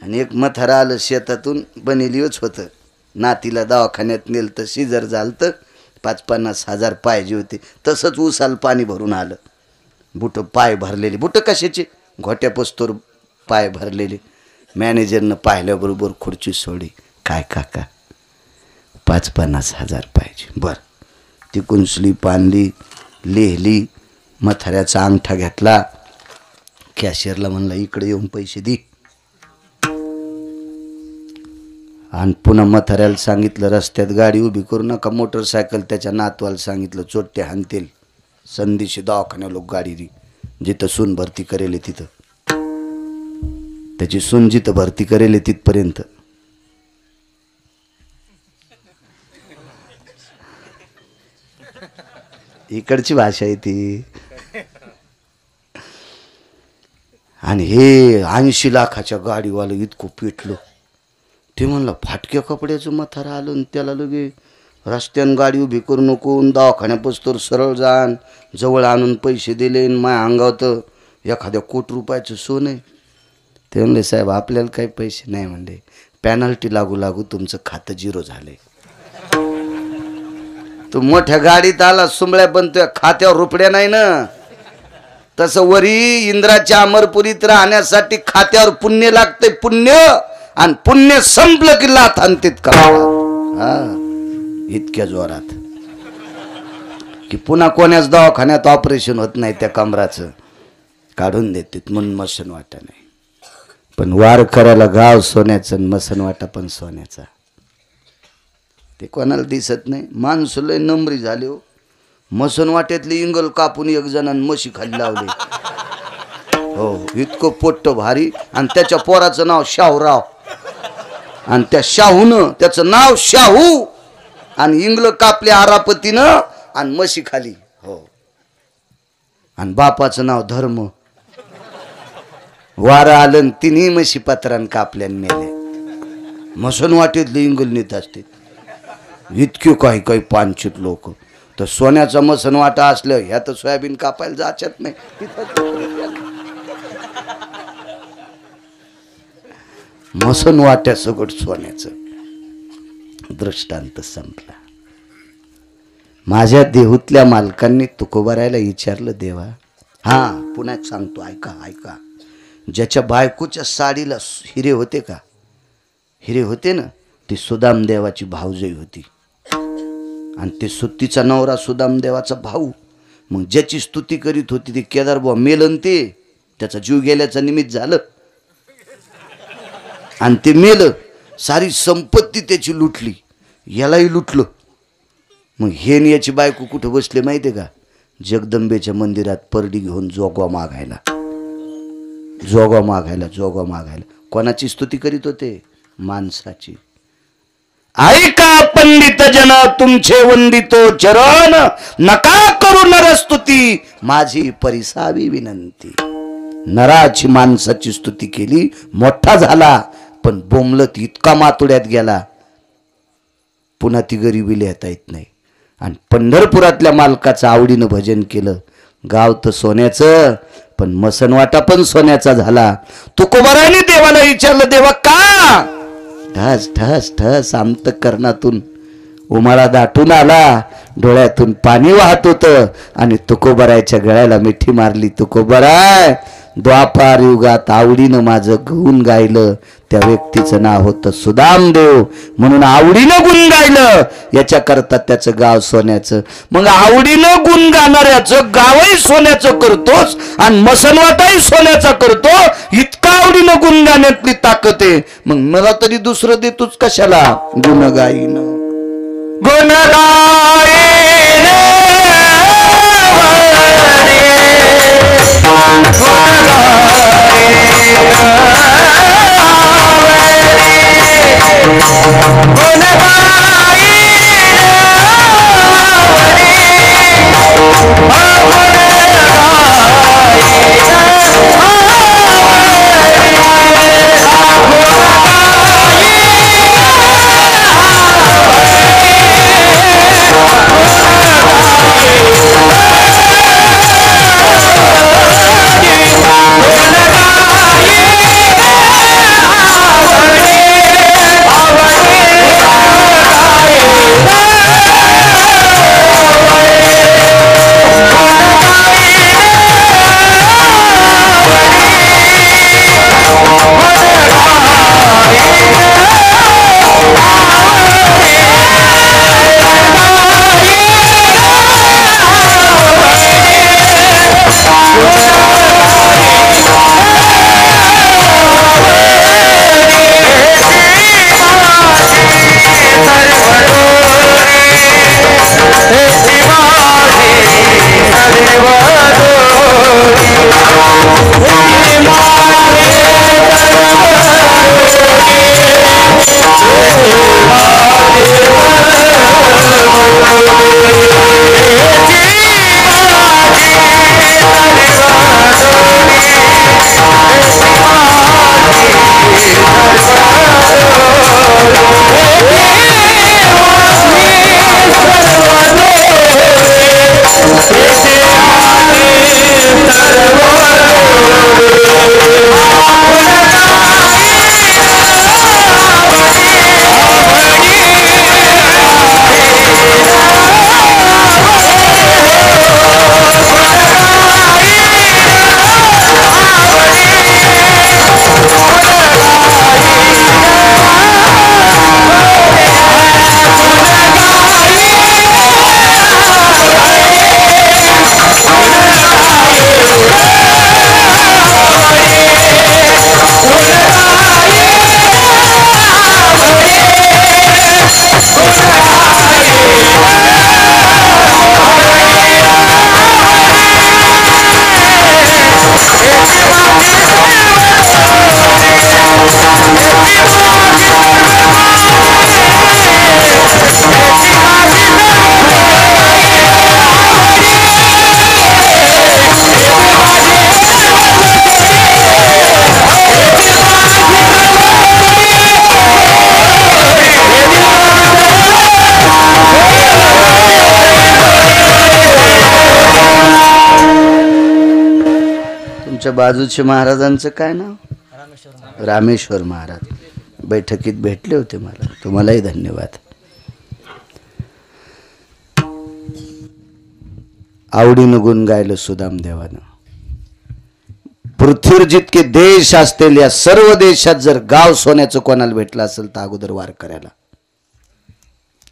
आणि एक मथारा आलं शेतातून बनेलीच होतं. नातीला दवाखान्यात नेलं तर सिजर झालं. 50-50 हजार पाहिजे होते. तसंच उसाल पाणी भरून आलं. बुट पाय भरलेले. बुट कशाचे? घोट्या पस्तोर पाय भरलेले. मॅनेजरनं पाहिल्याबरोबर खुर्ची सोडी. काय काका 50-50 हजार पाहिजे. बरं ती कुंचली पानली लिहिली. मथाऱ्याचा अंगठा घेतला. कॅशियरला म्हणला इकडे येऊन पैसे दे. आणि पुन्हा मथाऱ्याला सांगितलं रस्त्यात गाडी उभी करू नका. मोटरसायकल त्याच्या नातवाला सांगितलं चोट्टे हाणतील. संधीशी दवाखान्या लोक गाडी दी. जिथं सून भरती करेल तिथं. त्याची सून जिथं भरती करेल तिथपर्यंत. इकडची भाषा आहे ती. आणि हे 80 लाखाच्या गाडीवालं इतकं पेटलं. ते म्हणलं फाटक्या कपड्याचं मथारा आलं त्याला लगे रस्त्यानं गाडी उभी करू नको. दवाखान्यापासून सरळ जाण. जवळ आणून पैसे दिले. माय अंगावत एखाद्या कोटी रुपयाचं सोनं आहे. ते म्हणले साहेब आपल्याला काही पैसे नाही. म्हणले पॅनल्टी लागू लागू तुमचं खातं 0 झालंय. तू मोठ्या गाडीत आला सुंबळ्या पण तुझ्या खात्यावर रुपड्या नाही ना. तसं वरी इंद्राच्या अमरपुरीत राहण्यासाठी खात्यावर पुण्य लागते. पुण्य आणि पुण्य संपलं की लाथ आणतीत का. हा इतक्या जोरात की पुन्हा कोण्याच दवाखान्यात ऑपरेशन होत नाही. त्या कमराचं काढून देतात म्हणून मसनवाटा नाही. पण वार करायला गाव सोन्याचं मसनवाटा पण सोन्याचा. ते कोणाला दिसत नाही. माणसं लय नंबरी झाले हो. मसनवाट्यातली इंगल कापून एक जणांनी म्हशी खाली लावली. हो इतकं पोट्ट भारी. आणि त्याच्या पोराचं नाव शाहूराव. आणि त्या शाहूनं त्याचं नाव शाहू. आणि इंगल कापले आरापतीनं आणि म्हशी खाली. हो आणि बापाचं नाव धर्म. वारं आलं तिन्ही म्हशी पत्रान कापल्यान मेले. मसनवाटेतले इंगल नेत असते. इतके काही काही पानचित लोक. तर सोन्याचा मसनवाटा असलं ह्या तर सोयाबीन कापायला जाचत नाही. मसनवाट्या सगळं सोन्याचं. दृष्टांत संपला. माझ्या देहूतल्या मालकांनी तुकोबारायला विचारलं देवा. हा पुन्हा सांगतो ऐका ऐका. ज्याच्या बायकोच्या साडीला हिरे होते का? हिरे होते ना. ती सुदामदेवाची भाऊजई होती. आणि ते सुत्तीचा नवरा सुदामदेवाचा भाऊ. मग ज्याची स्तुती करीत होती ते केदार बुवा मेलन, ते त्याचा जीव गेल्याचा निमित्त झालं आणि ते मेलं, सारी संपत्ती त्याची लुटली, यालाही लुटलं. मग हे न याची बायको कुठं बसले माहिती आहे का? जगदंबेच्या मंदिरात परडी घेऊन जोगवा मागायला, जोगवा मागायला, जोगवा मागायला. कोणाची स्तुती करीत होते? माणसाची. ऐका पंडित जन तुमचे वंदितो चरण, नका करू नरस्तुती माझी परिसावी विनंती. नराची माणसाची स्तुती केली, मोठा झाला, पण बोंबलत इतका मातुड्यात गेला, पुन्हा ती गरिबी लिहिता येत नाही. आणि पंढरपुरातल्या मालकाचं आवडीनं भजन केलं. गाव तर सोन्याचं, पण मसनवाटा पण सोन्याचा झाला. तुकोबाराने देवाला विचारलं, देवा का? ठस ठस ठस अंतःकरणातून उमाळा दाटून आला, डोळ्यातून पाणी वाहत होतं आणि तुकोबारायच्या गळ्याला मिठी मारली. तुकोबाराय, द्वापार युगात आवडीनं माझं गुण गायलं, त्या व्यक्तीचं नाव होतं सुदामदेव, म्हणून आवडीनं गुण गायलं, याच्याकरता त्याचं गाव सोन्याचं. मग आवडीनं गुण गाणाऱ्याचं गावही सोन्याचं करतोस आणि मसनवाटाही सोन्याचा करतो, इतका आवडीनं गुण गाण्यातली ताकद आहे. मग मला तरी दुसरं देतोच कशाला? गुण गाईन, गुण बाजूचे महाराजांचं काय नाव? रामेश्वर महाराज. बैठकीत भेटले होते मला, तुम्हालाही धन्यवाद. आवडीनं गुण गायलं सुदामदेवानं. पृथ्वीवर जितके देश असतील, या सर्व देशात जर गाव सोन्याचं कोणाला भेटलं असेल तर अगोदर वार करायला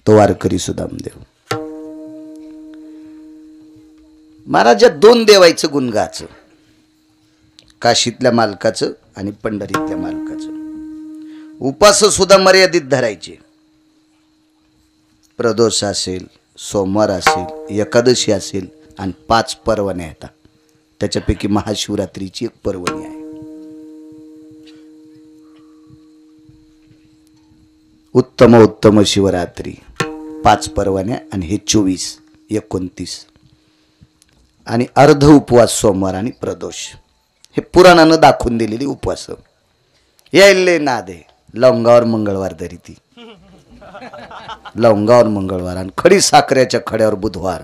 तो वारकरी सुदामदेव. महाराज दोन देवायचं गुण गाचं, काशीतल्या मालकाचं आणि पंढरीतल्या मालकाचं. उपास सुद्धा मर्यादित धरायचे. प्रदोष असेल, सोमवार असेल, एकादशी असेल आणि 5 पर्वण्या येतात. त्याच्यापैकी महाशिवरात्रीची एक पर्वणी आहे. उत्तम उत्तम शिवरात्री 5 पर्वण्या आणि हे 24, 29 आणि अर्ध उपवास सोमवार आणि प्रदोष. हे पुराणानं दाखवून दिलेली उपवास. यायले नादे लवंगावर मंगळवार धरी ती, लवंगावर मंगळवार आणि खडी साखरेच्या खड्यावर बुधवार.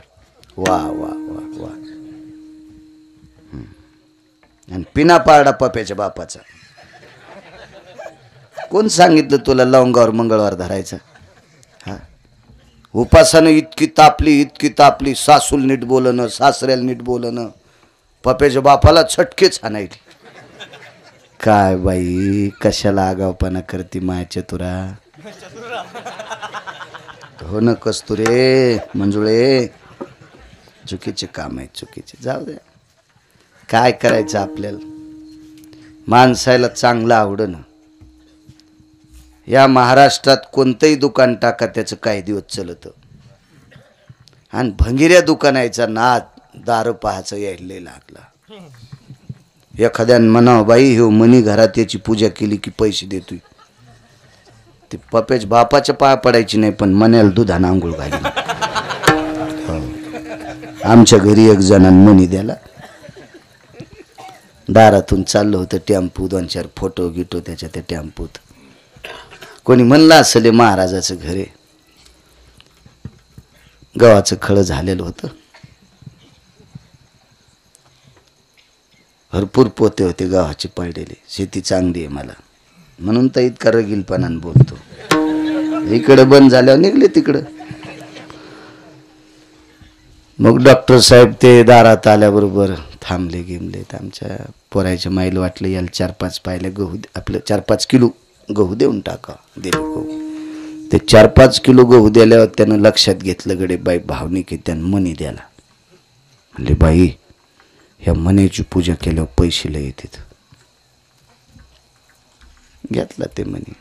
वा वा वा वा. आणि पिना पारडा पप्याच्या बापाचा. कोण सांगितलं तुला लवंगावर मंगळवार धरायचा? हा, उपासानं इतकी तापली, सासूल नीट बोलणं, सासऱ्याला नीट बोलणं, पप्याच्या बापाला छटकेच आणायची. काय बाई, कशाला आगावपणा करती मायाच्या तुरा. हो न कस्तुरे मंजुळे, चुकीचे काम आहे, चुकीचे. जाऊ द्या, काय करायचं आपल्याला. माणसाला चांगलं आवडणं. या महाराष्ट्रात कोणतंही दुकान टाका, त्याचं काही दिवस चलतं. आणि भंगिऱ्या दुकानाचा नाद दारू पाहायचं यायला लागला. एखाद्यानं म्हणावं बाई हो मनी घरात याची पूजा केली की पैसे देतोय. ते पप्याच्या बापाच्या पाया पडायची नाही, पण मण्याला दुधानं आंघोळ घाली. आमच्या घरी एक जणांनी मनी द्याला. दारातून चाललं होतं टेम्पो, 2-4 फोटो गिटो त्याच्या त्या टेम्पोत. कोणी म्हणलं असेल महाराजाचं घर आहे. गव्हाचं खळं झालेलं होतं. भरपूर पोते होते गव्हाचे पडलेले. शेती चांगली आहे मला, म्हणून तर इतका रगीलपणानं बोलतो. इकडे बंद झाल्यावर निघले तिकडं. मग डॉक्टर साहेब ते दारात आल्याबरोबर थांबले गेमले. आमच्या पोरायच्या माईला वाटलं याला 4-5 पायल्या गहू, आपलं 4-5 किलो गहू देऊन टाका. दिले गहू. ते 4-5 किलो गहू दिल्यावर त्यानं लक्षात घेतलं गडे बाई भावनिक आहे, त्यानं मनी द्याला. म्हणले बाई ह्या मनीची पूजा केल्यावर पैसे लय येतात. घेतला ते मनी.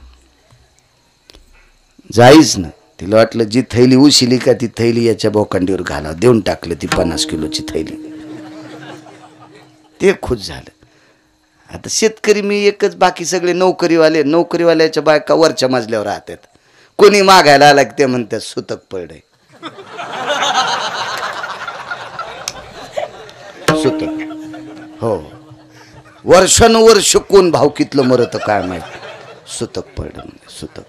जाईच ना, तिला वाटलं जी थैली उशिली का ती थैली याच्या बोकांडीवर घाला. देऊन टाकलं ती 50 किलोची थैली. ते खुश झालं. आता शेतकरी मी एकच, बाकी सगळे नोकरीवाले. नोकरीवाल्याच्या बायका वरच्या मजल्यावर राहतात. कोणी मागायला आला की ते म्हणतात सुतक पडे. सुतक. हो, वर्षानुवर्ष कोण भावकीतलं मरत काय माहिती. सुतक पडलं म्हणजे सुतक.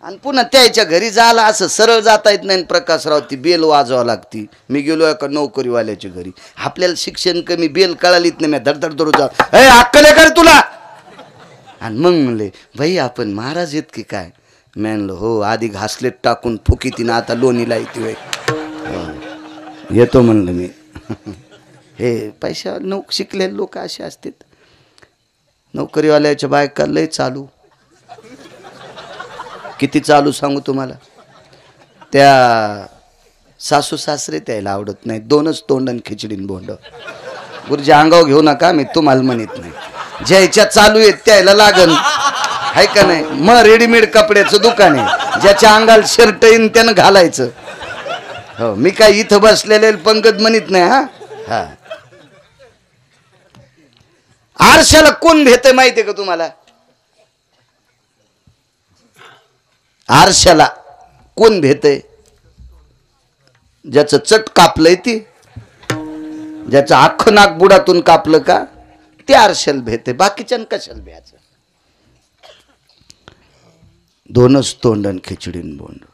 आणि पुन्हा त्याच्या घरी जायला असं सरळ जाता येत नाही. प्रकाशराव ती बेल वाजवावं लागती. मी गेलो एका नोकरीवाल्याच्या घरी. आपल्याला शिक्षण कमी, बेल कळालीत नाही. मी धडधड दररोज अक्कल आहे का तुला. आणि मग म्हणले भाई आपण महाराज येत की काय. मी म्हणलं हो, आधी घासलेट टाकून फुकी तिनं, आता लोणीला येते वय. येतो म्हणलं मी. हे पैशा शिकलेले लोक असे असतात. नोकरीवाल्याच्या बायका लय चालू. किती चालू सांगू तुम्हाला. त्या सासू सासरे त्याला आवडत नाही. 2च तोंडन खिचडीन बोंड. गुरुजी अंगाव घेऊ नका, मी तुम्हाला म्हणत नाही. ज्याच्या चालू आहेत त्याला लागन, आहे का नाही. मग रेडीमेड कपड्याचं दुकान आहे. ज्याच्या अंगाला शर्ट येईन त्यानं घालायचं. हो, मी काय इथं बसलेले पंकज म्हणत नाही. हा, आरशाला कोण भेटय माहितीये का तुम्हाला. आरशाला कोण भेटय. ज्याचं चट कापलंय ती, ज्याचं अख्खं नाक बुडातून कापलं का ते आरशाला भेटय. बाकीच्या कशाला भ्यायचं. 2च तोंडन खिचडीन बोंड.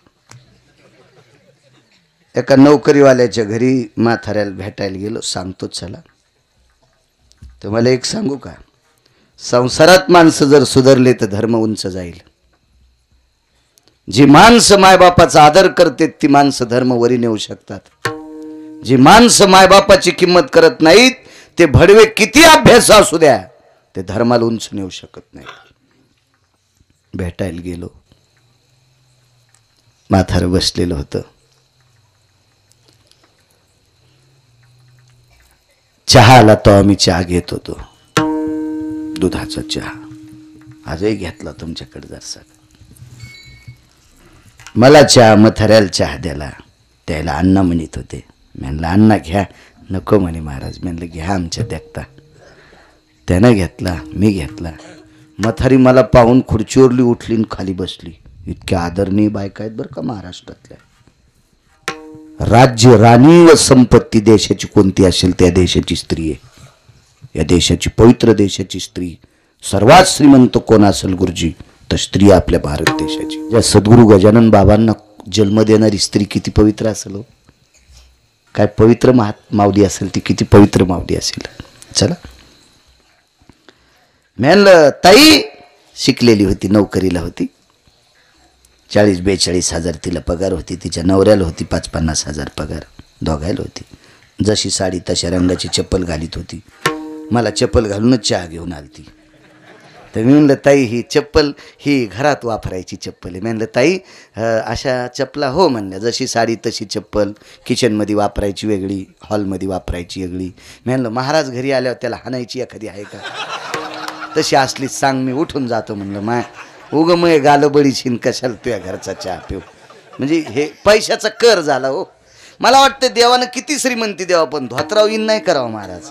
एका नोकरीवाल्याच्या घरी म्हाताऱ्याला भेटायला गेलो. सांगतो चला. तर मला एक सांगू का, संसारात माणसं जर सुधारले तर धर्म उंच जाईल. जी माणसं मायबापाचा आदर करते ती माणसं धर्म वरी नेऊ शकतात. जी माणसं मायबापाची किंमत करत नाहीत ते भडवे किती अभ्यास असू द्या ते धर्माला उंच नेऊ शकत नाही. भेटायला गेलो. म्हातारं बसलेलं होतं. चहा आला तो आम्ही चहा घेत होतो, दुधाचा चहा. आजही घेतला तुमच्याकडे जरसा. मला चहा, म्हाताऱ्याला चहा द्याला. त्याला अण्णा म्हणत होते. म्हणलं अण्णा घ्या. नको म्हणे महाराज. म्हणलं घ्या आमच्या देखता. त्यानं घेतला, मी घेतला. म्हातारी मला पाहून खुर्चीवरली उठली आणि खाली बसली. इतक्या आदरणीय बायका आहेत बरं का महाराष्ट्रातल्या. राज्य, राणी व संपत्ती देशाची कोणती असेल त्या देशाची स्त्री आहे. या देशाची, पवित्र देशाची स्त्री. सर्वात श्रीमंत कोण असेल गुरुजी तर स्त्री आपल्या भारत देशाची. या सद्गुरू गजानन बाबांना जन्म देणारी स्त्री किती पवित्र असेल हो. काय पवित्र मावली असेल ती, किती पवित्र मावली असेल. चला. म्हणलं ताई शिकलेली होती, नोकरीला होती. 40-42 हजार तिला पगार होती. तिच्या नवऱ्याला होती 50-50 हजार पगार. दोघायला होती. जशी साडी तशा रंगाची चप्पल घालीत होती. मला चप्पल घालूनच चहा घेऊन आलती. तर मी म्हणलं ताई ही चप्पल ही घरात वापरायची चप्पल आहे. म्हणलं ताई अशा चप्पला हो म्हणल्या. जशी साडी तशी चप्पल, किचनमध्ये वापरायची वेगळी, हॉलमध्ये वापरायची वेगळी. म्हणलं महाराज घरी आल्यावर त्याला हाणायची एखादी आहे का? तशी असली सांग, मी उठून जातो म्हणलं. माय उगं मग गालबडी शिन कशाला तुझ्या घरचा चहा पिऊ. म्हणजे हे पैशाचा कर झाला हो. मला वाटतं देवानं किती श्रीमंती द्यावा पण धोत्राव इन नाही करावं महाराज.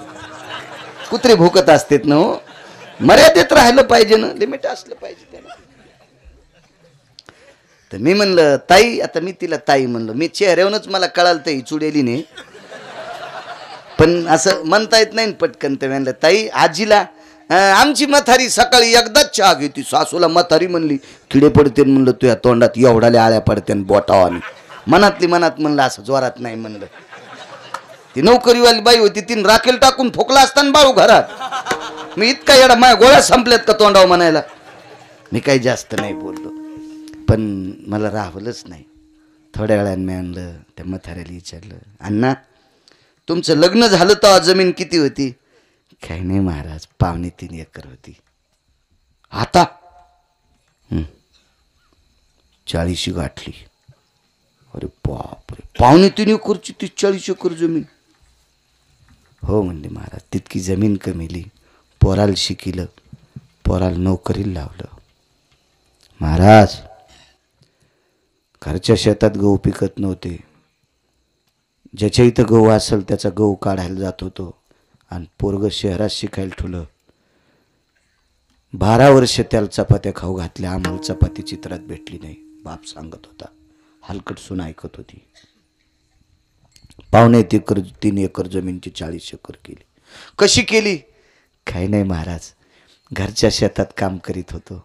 कुत्रे भुकत असतात ना हो. मर्यादेत राहिलं पाहिजे ना, लिमिट असलं पाहिजे त्याला. तर मी म्हणलं ताई, आता मी तिला ताई म्हणलं. मी चेहऱ्यावरूनच मला कळालं ताई चुडेली नाही, पण असं म्हणता येत नाही पटकन. तर म्हणलं ताई आजीला आमची म्हातारी सकाळी एकदाच चहा घेती. सासूला म्हातारी म्हणली किडे पडते. म्हणलं तुझ्या तोंडात एवढाल्या आळ्या पडते बोटावानी. मनातली मनात म्हणलं असं जोरात नाही म्हणलं. ती नोकरीवाली बाई होती, तीन राखेल टाकून ठोकला असताना बाळू घरात. मी इतका येडा, माझ्या गोळ्या संपल्यात का तोंडाव म्हणायला. मी काही जास्त नाही बोललो, पण मला राहवलंच नाही. थोड्या वेळाने मी आणलं त्या म्हाताऱ्याला विचारलं, अण्णा तुमचं लग्न झालं तेव्हा जमीन किती होती? काही नाही महाराज, 2.25 एकर होती. आता 40 गाठली. अरे बापरे, 2.25 एकरची 30-40 एकर जमीन. हो म्हणले महाराज, तितकी जमीन कमीली. पोराला शिकिलं, पोराला नोकरीला लावलं. महाराज घरच्या शेतात गहू पिकत नव्हते. ज्याच्या इथं गहू असेल त्याचा गहू काढायला जात होतो. आणि पोरग शहरात शिकायला ठेवलं. 12 वर्ष त्याला चपात्या खाऊ घातल्या. आम्हाला चपाती चित्रात भेटली नाही. बाप सांगत होता. हलकट सून ऐकत होती. 2.25 एकर जमीनची 40 एकर केली. कशी केली? काही नाही महाराज, घरच्या शेतात काम करीत होतो.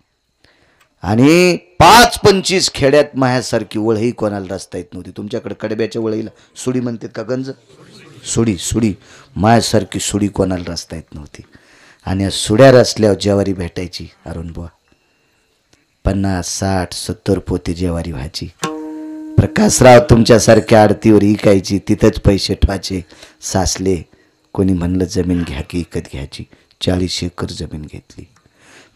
आणि 5-25 खेड्यात माझ्यासारखी वळही कोणाला रस्ता येत नव्हती. तुमच्याकडे कडब्याच्या वळीला सुडी म्हणतात का? गंज सुडी. माझ्यासारखी सुडी कोणाला रस्ता येत नव्हती. आणि सुड्या रचल्यावर ज्वारी भेटायची. अरुण बुवा 50, 60, 70 पोते ज्वारी व्हायची. प्रकाशराव तुमच्यासारख्या आडतीवर इकायची. तिथंच पैसे ठेवायचे. सासले कोणी म्हणलं जमीन घ्या की विकत घ्यायची. 40 एकर जमीन घेतली.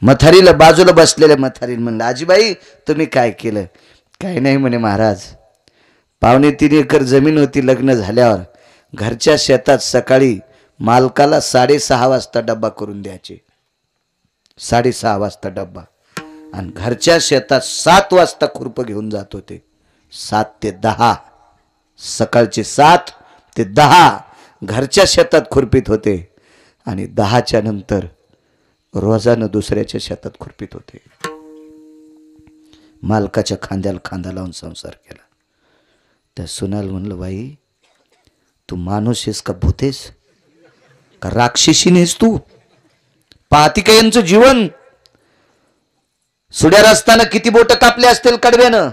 म्हातारीला बाजूला बसलेल्या म्हातारीला म्हणलं, आजीबाई तुम्ही काय केलं? काही नाही म्हणे महाराज, 2.25 एकर जमीन होती. लग्न झाल्यावर घरच्या शेतात सकाळी मालकाला 6:30 वाजता डब्बा करून द्यायचे. 6:30 वाजता डब्बा. आणि घरच्या शेतात 7 वाजता खुरपं घेऊन जात होते. 7 ते 10, सकाळचे 7 ते 10 घरच्या शेतात खुरपीत होते. आणि 10च्या नंतर रोजानं दुसऱ्याच्या शेतात खुरपीत होते. मालकाच्या खांद्याला खांदा लावून संसार केला. त्या सुनाल म्हणलं, बाई तू माणूस आहेस का भूतेस का राक्षसी नेस तू? पाहती का यांचं जीवन? सुड्या रस्त्यानं किती बोट कापले असतील कडव्यानं.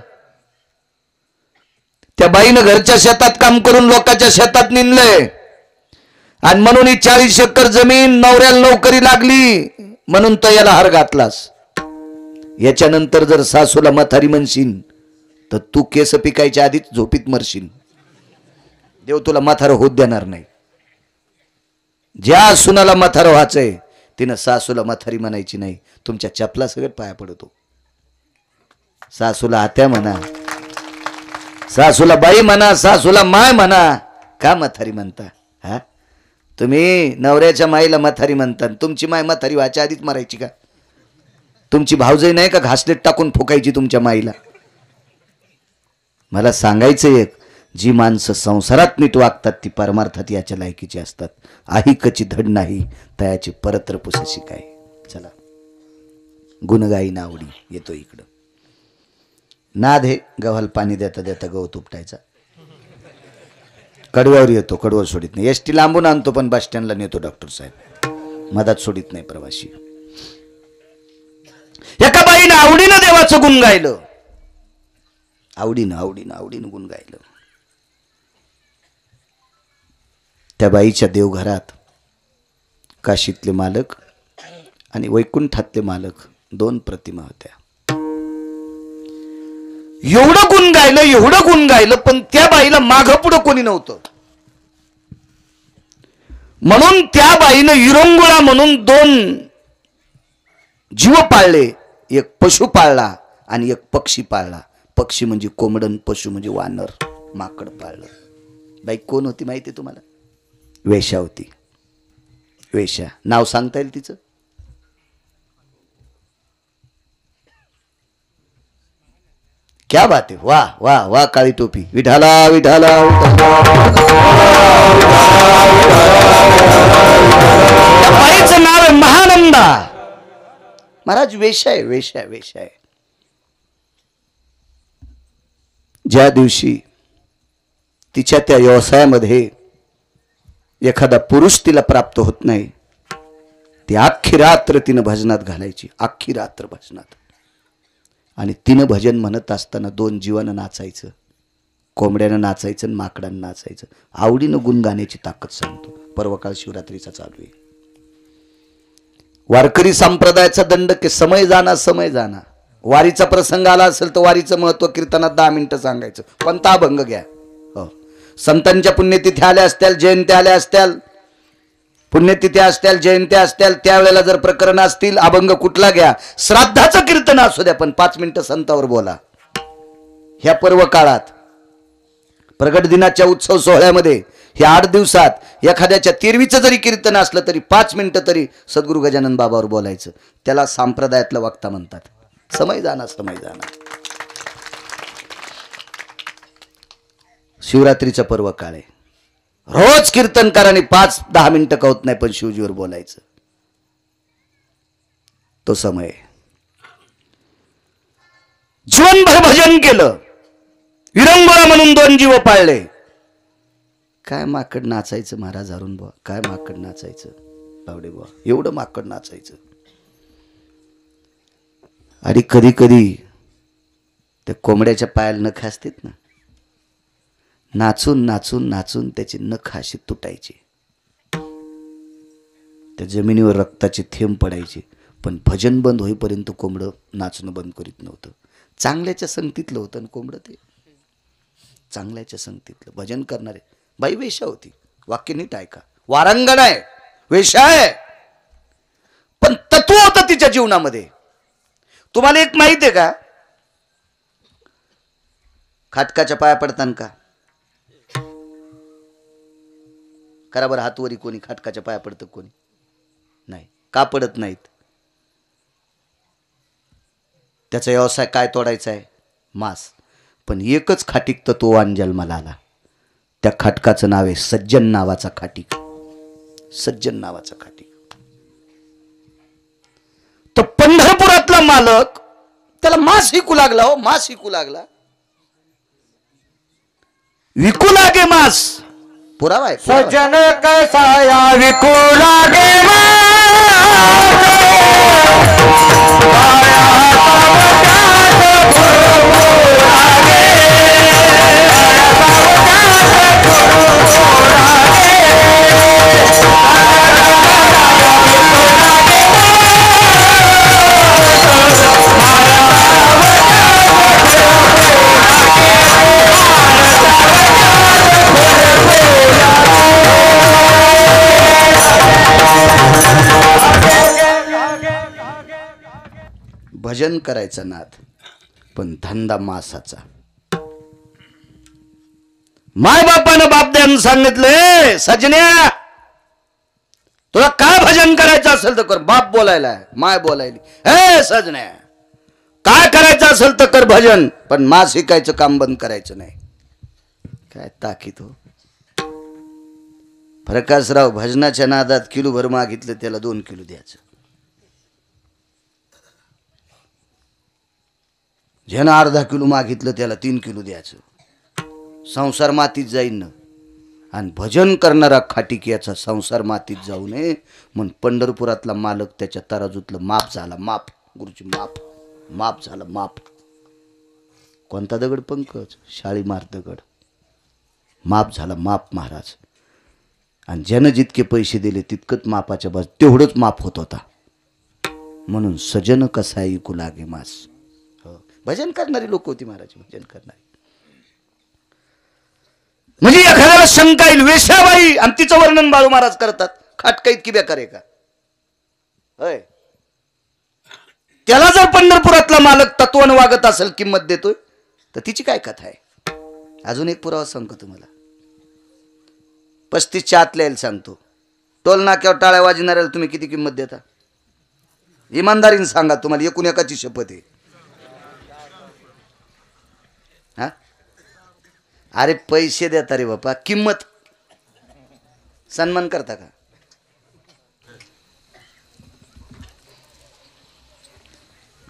त्या बाईनं घरच्या शेतात काम करून लोकांच्या शेतात निंदलंय. आणि म्हणून ही 40 एकर जमीन नवऱ्याला नोकरी लागली म्हणून तो याला हार घातलास. याच्यानंतर जर सासूला म्हातारी म्हणशील तर तू केस पिकायच्या आधीच झोपीत मरशील. देव तुला म्हातारं होत देणार नाही. ज्या सुनाला म्हातारं व्हायचंय तिनं सासूला म्हातारी म्हणायची नाही. तुमच्या चपला सगळं पाया पडतो. सासूला आत्या म्हणा, सासूला बाई म्हणा, सासूला माय म्हणा. का म्हातारी म्हणता? हा, तुम्ही नवऱ्याच्या माईला म्हातारी म्हणता, तुमची माय म्हातारी व्हायच्या आधीच मारायची का? तुमची भावजई नाही का घासलेट टाकून फुकायची तुमच्या माईला? मला सांगायचं एक, जी माणसं संसारात नीट वागतात ती परमार्थात याच्या लायकीची असतात. आहिकची धड नाही तयाची परत्र पुसशी काय. चला, गुणगाई नावडी येतो इकडं. नाद हे गव्हाला पाणी देता देता गवत उपटायचा. कडव्यावर येतो, कडवं सोडित नाही. एसटी लांबून आणतो पण बस स्टँडला नेतो डॉक्टर साहेब, मधात सोडित नाही प्रवासी. एका बाईनं आवडीनं देवाचं गुण गायलं, आवडीनं आवडीनं आवडीनं गुण गायलं. त्या बाईच्या देवघरात काशीतले मालक आणि वैकुंठातले मालक दोन प्रतिमा होत्या. एवढं गुण गायलं, एवढं गुण गायलं, पण त्या बाईला मागं पुढं कोणी नव्हतं. म्हणून त्या बाईनं विरंगुळा म्हणून दोन जीव पाळले. एक पशु पाळला आणि एक पक्षी पाळला. पक्षी म्हणजे कोंबडन, पशु म्हणजे वानर, माकड पाळलं. बाई कोण होती माहिती तुम्हाला? वेश्या होती. वेश्या, नाव सांगता येईल तिचं? क्या बात आहे, वाह वाह वाह. काळी टोपी, विठाला विठाला. बाईचं नाव आहे महानंदा. महाराज वेश्या आहे, वेश्या वेश्या आहे. ज्या दिवशी तिच्या त्या व्यवसायामध्ये एखादा पुरुष तिला प्राप्त होत नाही, ती अख्खी रात्र तिनं भजनात घालायची, अख्खी रात्र भजनात. आणि तिनं भजन म्हणत असताना दोन जीवानं नाचायचं, कोंबड्यानं नाचायचं आणि माकडानं नाचायचं. आवडीनं गुण गाण्याची ताकद सांगतो. पर्वकाळ शिवरात्रीचा चालू आहे. वारकरी संप्रदायाचा दंड के समय जाना समय जाना. वारीचा प्रसंग आला असेल तर वारीचं महत्व कीर्तनात 10 मिनिटं सांगायचं. कोणता अभंग घ्या. हो, संतांच्या पुण्यतिथ्या आल्या असत्याल, जयंत्या आल्या असत्याल, पुण्यतिथ्या असत्याल, जयंत्या असत्याल, त्यावेळेला जर प्रकरण असतील, अभंग कुठला घ्या. श्राद्धाचं कीर्तन असू द्या, पण 5 मिनिटं संतावर बोला. ह्या पर्व काळात प्रगट दिनाच्या उत्सव सोहळ्यामध्ये ह्या 8 दिवसात एखाद्याच्या 13वीचं जरी कीर्तन असलं तरी 5 मिनिटं तरी सद्गुरू गजानन बाबावर बोलायचं. त्याला संप्रदायातलं वक्ता म्हणतात. समय जाना समय जाना. शिवरात्रीचं पर्व काळ आहे. रोज कीर्तनकाराने 5-10 मिनिटं कवत नाही, पण शिवजीवर बोलायचं. तो समय. जीवनभर भजन केलं, विरंगुळा म्हणून 2 जीव पाळले. काय माकड नाचायचं महाराज अरुण बुवा, काय माकड नाचायचं बावडे बुवा, एवढं माकड नाचायचं. आणि कधी कधी त्या कोंबड्याच्या पायाला नख असतात ना, नाचून नाचून नाचून त्याची नख अशी तुटायची, त्या जमिनीवर रक्ताचे थेंब पडायचे. पण भजन बंद होईपर्यंत कोंबडं नाचणं बंद करीत नव्हतं. चांगल्याच्या संगतीतलं होतं ना कोंबडं, ते चांगल्याच्या संगतीतलं भजन करणारे. बाई वेश्या होती, वाक्य नीट ऐका. वारांगण आहे, वेश्या आहे, पण तत्व होतं तिच्या जीवनामध्ये. तुम्हाला एक माहिती आहे का? खाटकाच्या पाया पडताना का करा बरं हातवरी, कोणी खाटकाच्या पाया पडतं कोणी नाही. का पडत नाहीत? त्याचा व्यवसाय काय तोडायचा आहे? मांस. पण एकच खाटीक तर तो जन्माला आला. त्या खाटकाचं नाव आहे सज्जन नावाचा खाटीक. सज्जन नावाचा खाटीक. तो पंढरपुरातला मालक त्याला मांस विकू लागला. हो, मांस विकू लागला. विकू लागे मांस. पुरावा आहे. सज्जन कैसा या विकू लागे भजन करायचा नाद, पण धंदा मासाचा. माय बापानं बापद्यानं सांगितलंय, सजन्या तुला काय भजन करायचं असेल तर कर. बाप बोलायला, माय बोलायली, हे सजण्या काय करायचं असेल तर कर भजन, पण मा शिकायचं काम बंद करायचं नाही. काय ताकीद हो. प्रकाशराव भजनाच्या नादात किलोभर मागितलं त्याला 2 किलो द्यायचं. ज्यानं अर्धा किलो मागितलं त्याला 3 किलो द्यायचं. संसार मातीत जाईन ना. आणि भजन करणारा खाटीक याचा संसार मातीत जाऊ नये म्हणून पंढरपुरातला मालक त्याच्या तराजूतलं माप झाला. माप गुरुची माप, माप झालं माप. कोणता दगड पंकज? शाळीमार दगड. माप झाला माप महाराज. आणि ज्यानं जितके पैसे दिले तितकंच मापाच्या बस तेवढंच माप होत होता. म्हणून सजन कसा ऐकू लागे मास. भजन करणारी लोक होती महाराज, भजन करणारी. म्हणजे एखाद्याला शंका येईल, वेश्याबाई आणि तिचं वर्णन बाळू महाराज करतात, खाटकाईत की बेकार आहे का? होय. त्याला जर पंढरपुरातला मालक तत्वानं वागत असेल, किंमत देतोय, तर तिची काय कथा आहे? अजून एक पुरावा सांगतो तुम्हाला. 35च्या आतल्या यायला सांगतो. टोल नाक्यावर टाळ्या वाजणाऱ्याला तुम्ही किती किंमत देता? इमानदारीने सांगा, तुम्हाला एकूण एकाची शपथ आहे. हा, अरे पैसे देता रे बापा, किंमत सन्मान करता का?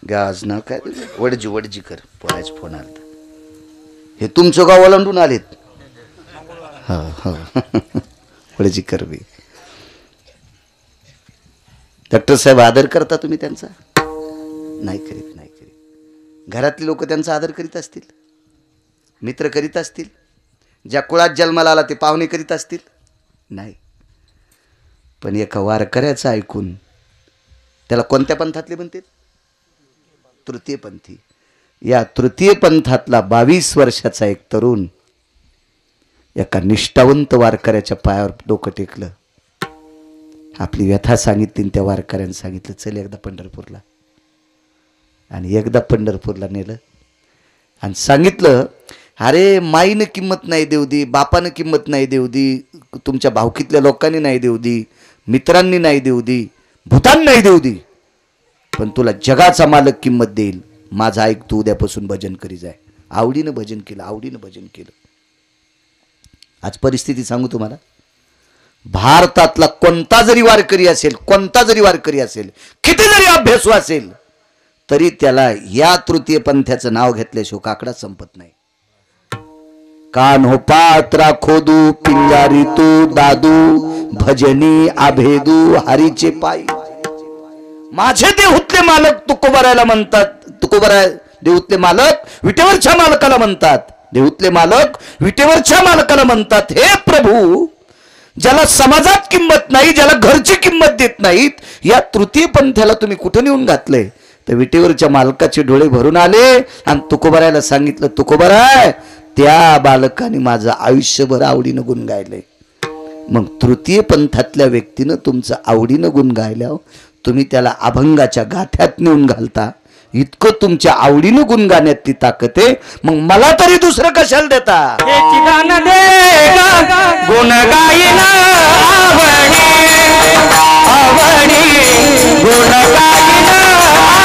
गाज नाव काय वडजी, वडजी कर पोराच फोन आला. हे तुमचं गाव ओलांडून आलेत. हा हा वडजी कर बी. डॉक्टर साहेब आदर करता तुम्ही त्यांचा? नाही करीत, नाही करीत. घरातली लोक त्यांचा आदर करीत असतील, मित्र करीत असतील, ज्या कुळात जन्माला आला ते पाहुणे करीत असतील? नाही. पण एका वारकऱ्याचं ऐकून, त्याला कोणत्या पंथातले म्हणते? तृतीय पंथी. या तृतीय पंथातला 22 वर्षाचा एक तरुण एका निष्ठावंत वारकऱ्याच्या पायावर डोकं टेकलं, आपली व्यथा सांगितली. त्या वारकऱ्याने सांगितलं, चल एकदा पंढरपूरला. आणि एकदा पंढरपूरला नेलं आणि सांगितलं, अरे माईनं किंमत नाही देऊ दी, बापानं किंमत नाही देऊ दी, तुमच्या भावकीतल्या लोकांनी नाही देऊ दी, मित्रांनी नाही देऊ दी, भूतान नाही देऊ दी, पण तुला जगाचा मालक किंमत देईल. माझं ऐक, तू उद्यापासून भजन करी जाय. आवडीनं भजन केलं, आवडीनं भजन केलं. आज परिस्थिती सांगू तुम्हाला, भारतातला कोणता जरी वारकरी असेल, कोणता जरी वारकरी असेल, किती जरी अभ्यासू असेल, तरी त्याला या तृतीय पंथाचं नाव घेतल्याशिवाय काकडा संपत नाही. कान हो पात्रा खोदू, पिंजारी तू दादू, भजनी आभेदू हरीचे पायी. माझे देहुतले मालक तुकोबरायला म्हणतात. तुकोबराय देहुतले मालक विटेवरच्या मालकाला म्हणतात. देहुतले मालक विटेवरच्या मालकाला म्हणतात, हे प्रभू, ज्याला समाजात किंमत नाही, ज्याला घरची किंमत देत नाहीत, या तृतीय पंथाला तुम्ही कुठे नेऊन घातले? तर विटेवरच्या मालकाचे डोळे भरून आले आणि तुकोबरायला सांगितलं, तुकोबराय, त्या बालकाने माझं आयुष्यभर आवडीनं गुण गायलंय. मग तृतीय पंथातल्या व्यक्तीनं तुमचं आवडीनं गुण गायल्यावर तुम्ही त्याला अभंगाच्या गाथ्यात नेऊन घालता. इतकं तुमच्या आवडीनं गुण गाण्यातली ताकद आहे. मग मला तरी दुसरं कशाला देता? गुण गायन आवडी, आवडी, गुण गायन आवडी,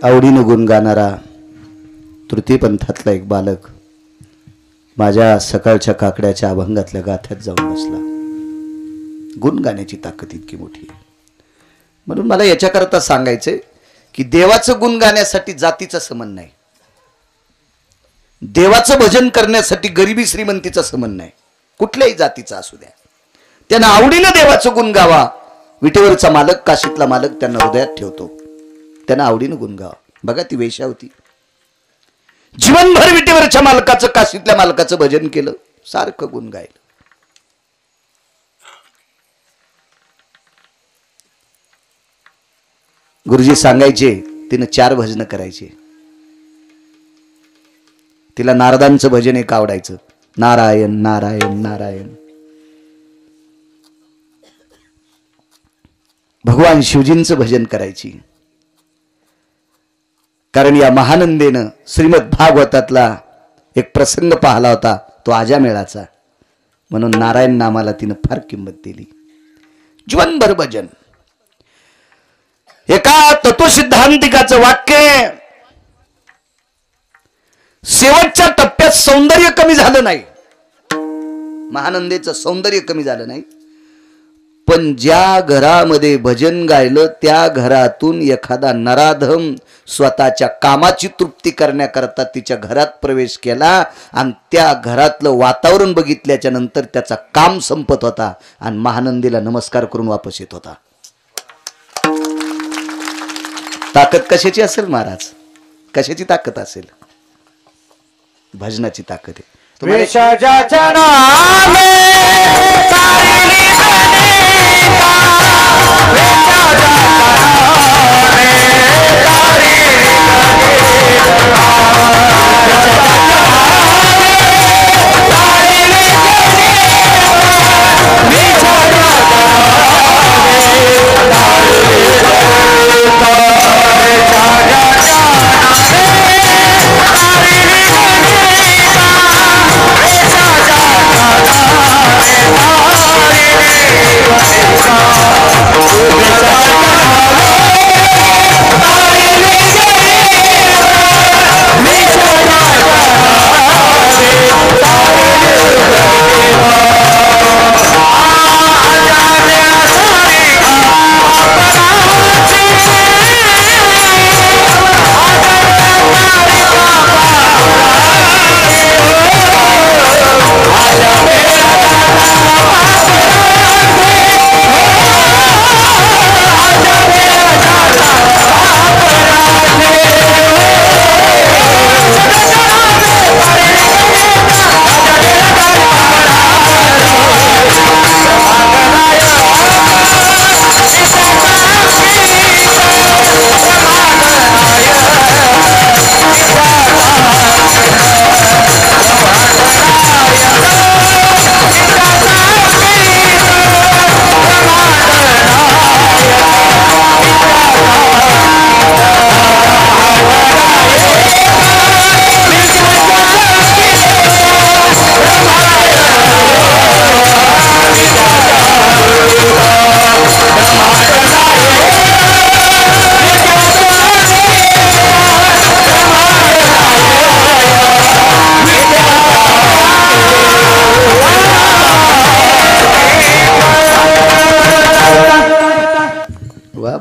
आवडीनं गुण गाणारा तृतीय पंथातला एक बालक माझ्या सकाळच्या काकड्याच्या अभंगातल्या गाथ्यात जाऊन बसला. गुण गाण्याची ताकद इतकी मोठी आहे. म्हणून मला याच्याकरता सांगायचंय की देवाचं गुण गाण्यासाठी जातीचा संबंध नाही, देवाचं भजन करण्यासाठी गरिबी श्रीमंतीचा संबंध नाही, कुठल्याही जातीचा असू द्या. त्यांना आवडीनं देवाचं गुण गावा. विटेवरचा मालक, काशीतला मालक त्यांना हृदयात ठेवतो. त्यांना आवडीनं गुण गावा. बघा ती वेश्या होती, जीवनभर विटेवरच्या मालकाचं, काशीतल्या मालकाचं भजन केलं, सारखं गुण गायलं. गुरुजी सांगायचे तिनं 4 भजन करायचे. तिला नारदांचं भजन एक आवडायचं, नारायण नारायण नारायण. भगवान शिवजींचं भजन करायची. कारण या महानंदेनं श्रीमद भागवतातला एक प्रसंग पाहिला होता, तो आजामेळाचा. म्हणून नारायण नामाला तिनं फार किंमत दिली. जीवनभर भजन. एका तत्वसिद्धांतिकाचं वाक्य, शेवटच्या टप्प्यात सौंदर्य कमी झालं नाही, महानंदेचं सौंदर्य कमी झालं नाही, पण ज्या घरामध्ये भजन गायलं त्या घरातून एखादा नराधम स्वतःच्या कामाची तृप्ती करण्याकरता तिच्या घरात प्रवेश केला आणि त्या घरातलं वातावरण बघितल्याच्या नंतर त्याचा काम संपत होता आणि महानंदीला नमस्कार करून वापस येत होता. ताकद कशाची असेल महाराज? कशाची ताकद असेल? भजनाची ताकद आहे. विश्वाच्या नामे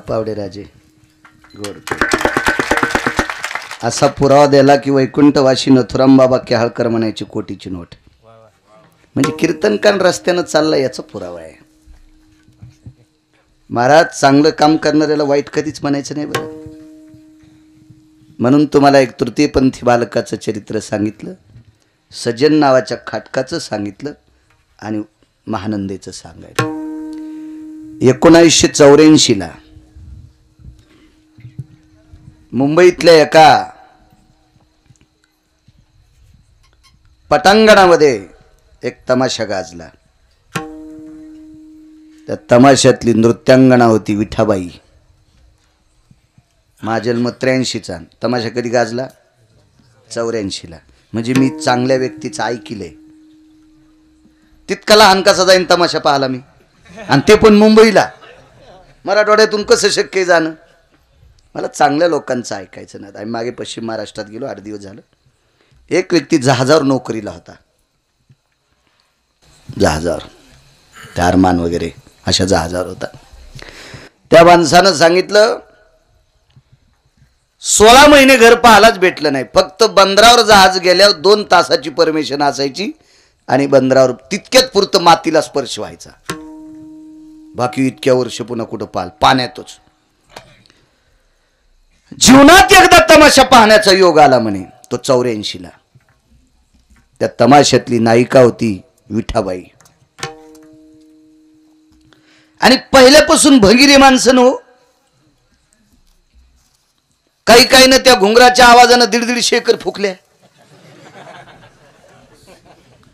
पावडे राजे गोड. असा पुरावा दिला की वैकुंठवाशी नथुराम बाबा केहाळकर म्हणायची कोटीची नोट. म्हणजे कीर्तनकार रस्त्यानं चालला याचा पुरावा आहे. महाराज चांगलं काम करणाऱ्याला वाईट कधीच म्हणायचं नाही बरं. म्हणून तुम्हाला एक तृतीयपंथी बालकाचं चरित्र सांगितलं, सज्जन नावाच्या खाटकाचं सांगितलं आणि महानंदेचं सांगायचं. 1984 मुंबईतल्या एका पटांगणामध्ये एक तमाशा गाजला. त्या तमाशातली नृत्यांगणा होती विठाबाई. माझा जन्म 83चा. तमाशा कधी गाजला? 84ला. म्हणजे मी चांगल्या व्यक्तीचं ऐकिलंय. तितका लहान कसा जाईन तमाशा पाहायला मी, आणि ते पण मुंबईला. मराठवाड्यातून कसं शक्य जाणं? मला चांगल्या लोकांचं ऐकायचं नाही. आम्ही मागे पश्चिम महाराष्ट्रात गेलो, 8 दिवस झालं. एक व्यक्ती जहाजावर नोकरीला होता. जहाजावर त्या अरमान वगैरे अशा जहाजावर होता. त्या माणसानं सांगितलं 16 महिने घर पाहायलाच भेटलं नाही. फक्त बंदरावर जहाज गेल्यावर 2 तासाची परमिशन असायची आणि बंदरावर तितक्यात पुरतं मातीला स्पर्श व्हायचा. बाकी इतक्या वर्ष पुन्हा कुठं पाण्यातच. जीवनात एकदा तमाशा पाहण्याचा योग आला म्हणे, तो 84ला. त्या तमाशातली नायिका होती विठाबाई. आणि पहिल्यापासून भगिरी माणसं हो. काही काही ना त्या घुंगराच्या आवाजानं 150 एकर फुकल्या.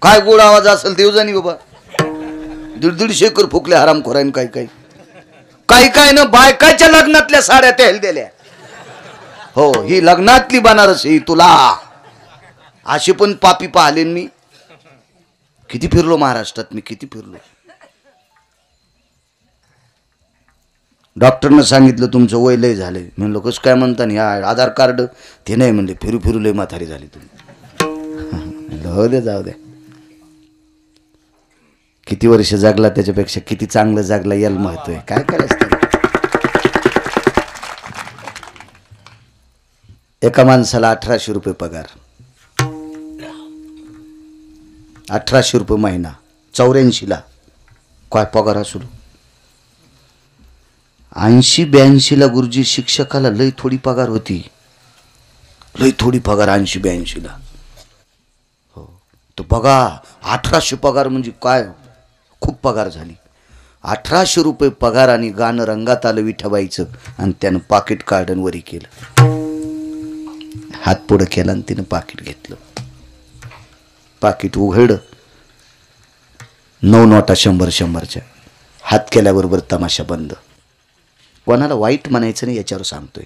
काय गोड आवाज असेल देव जाणी बाबा. 150 एकर फुकल्या हरामखोराने. काही काही ना बायकाच्या लग्नातल्या साड्या त्याला दिल्या. हो, ही लग्नातली बनारस ही तुला. असे पण पापी पाहिले मी. किती फिरलो महाराष्ट्रात मी, किती फिरलो. डॉक्टरनं सांगितलं तुमचं वय लय झालंय. म्हणलं कसं काय म्हणता या आधार कार्ड ते नाही म्हणले. फिरू फिरू लय म्हातारी झाली तुम्ही. हो दे, जाऊ द्या. किती वर्ष जगला त्याच्यापेक्षा किती चांगलं जगला याला महत्व आहे. काय करायचं. एका माणसाला 1800 रुपये पगार. 1800 रुपये महिना. 84ला काय पगार असू. 80-82ला गुरुजी शिक्षकाला लय थोडी पगार होती. लय थोडी पगार 80-82ला. हो, तो बघा 1800 पगार म्हणजे काय खूप पगार झाली. 1800 रुपये पगार आणि गाणं रंगात आलं विठाबाईचं. आणि त्यानं पाकिट काढून वरी केलं. हात पुढं केला आणि तिनं पाकिट घेतलं. पाकिट उघडलं. 9 नोटा 100-100च्या. हात केल्याबरोबर तमाशा बंद. कोणाला वाईट म्हणायचं नाही याच्यावर सांगतोय.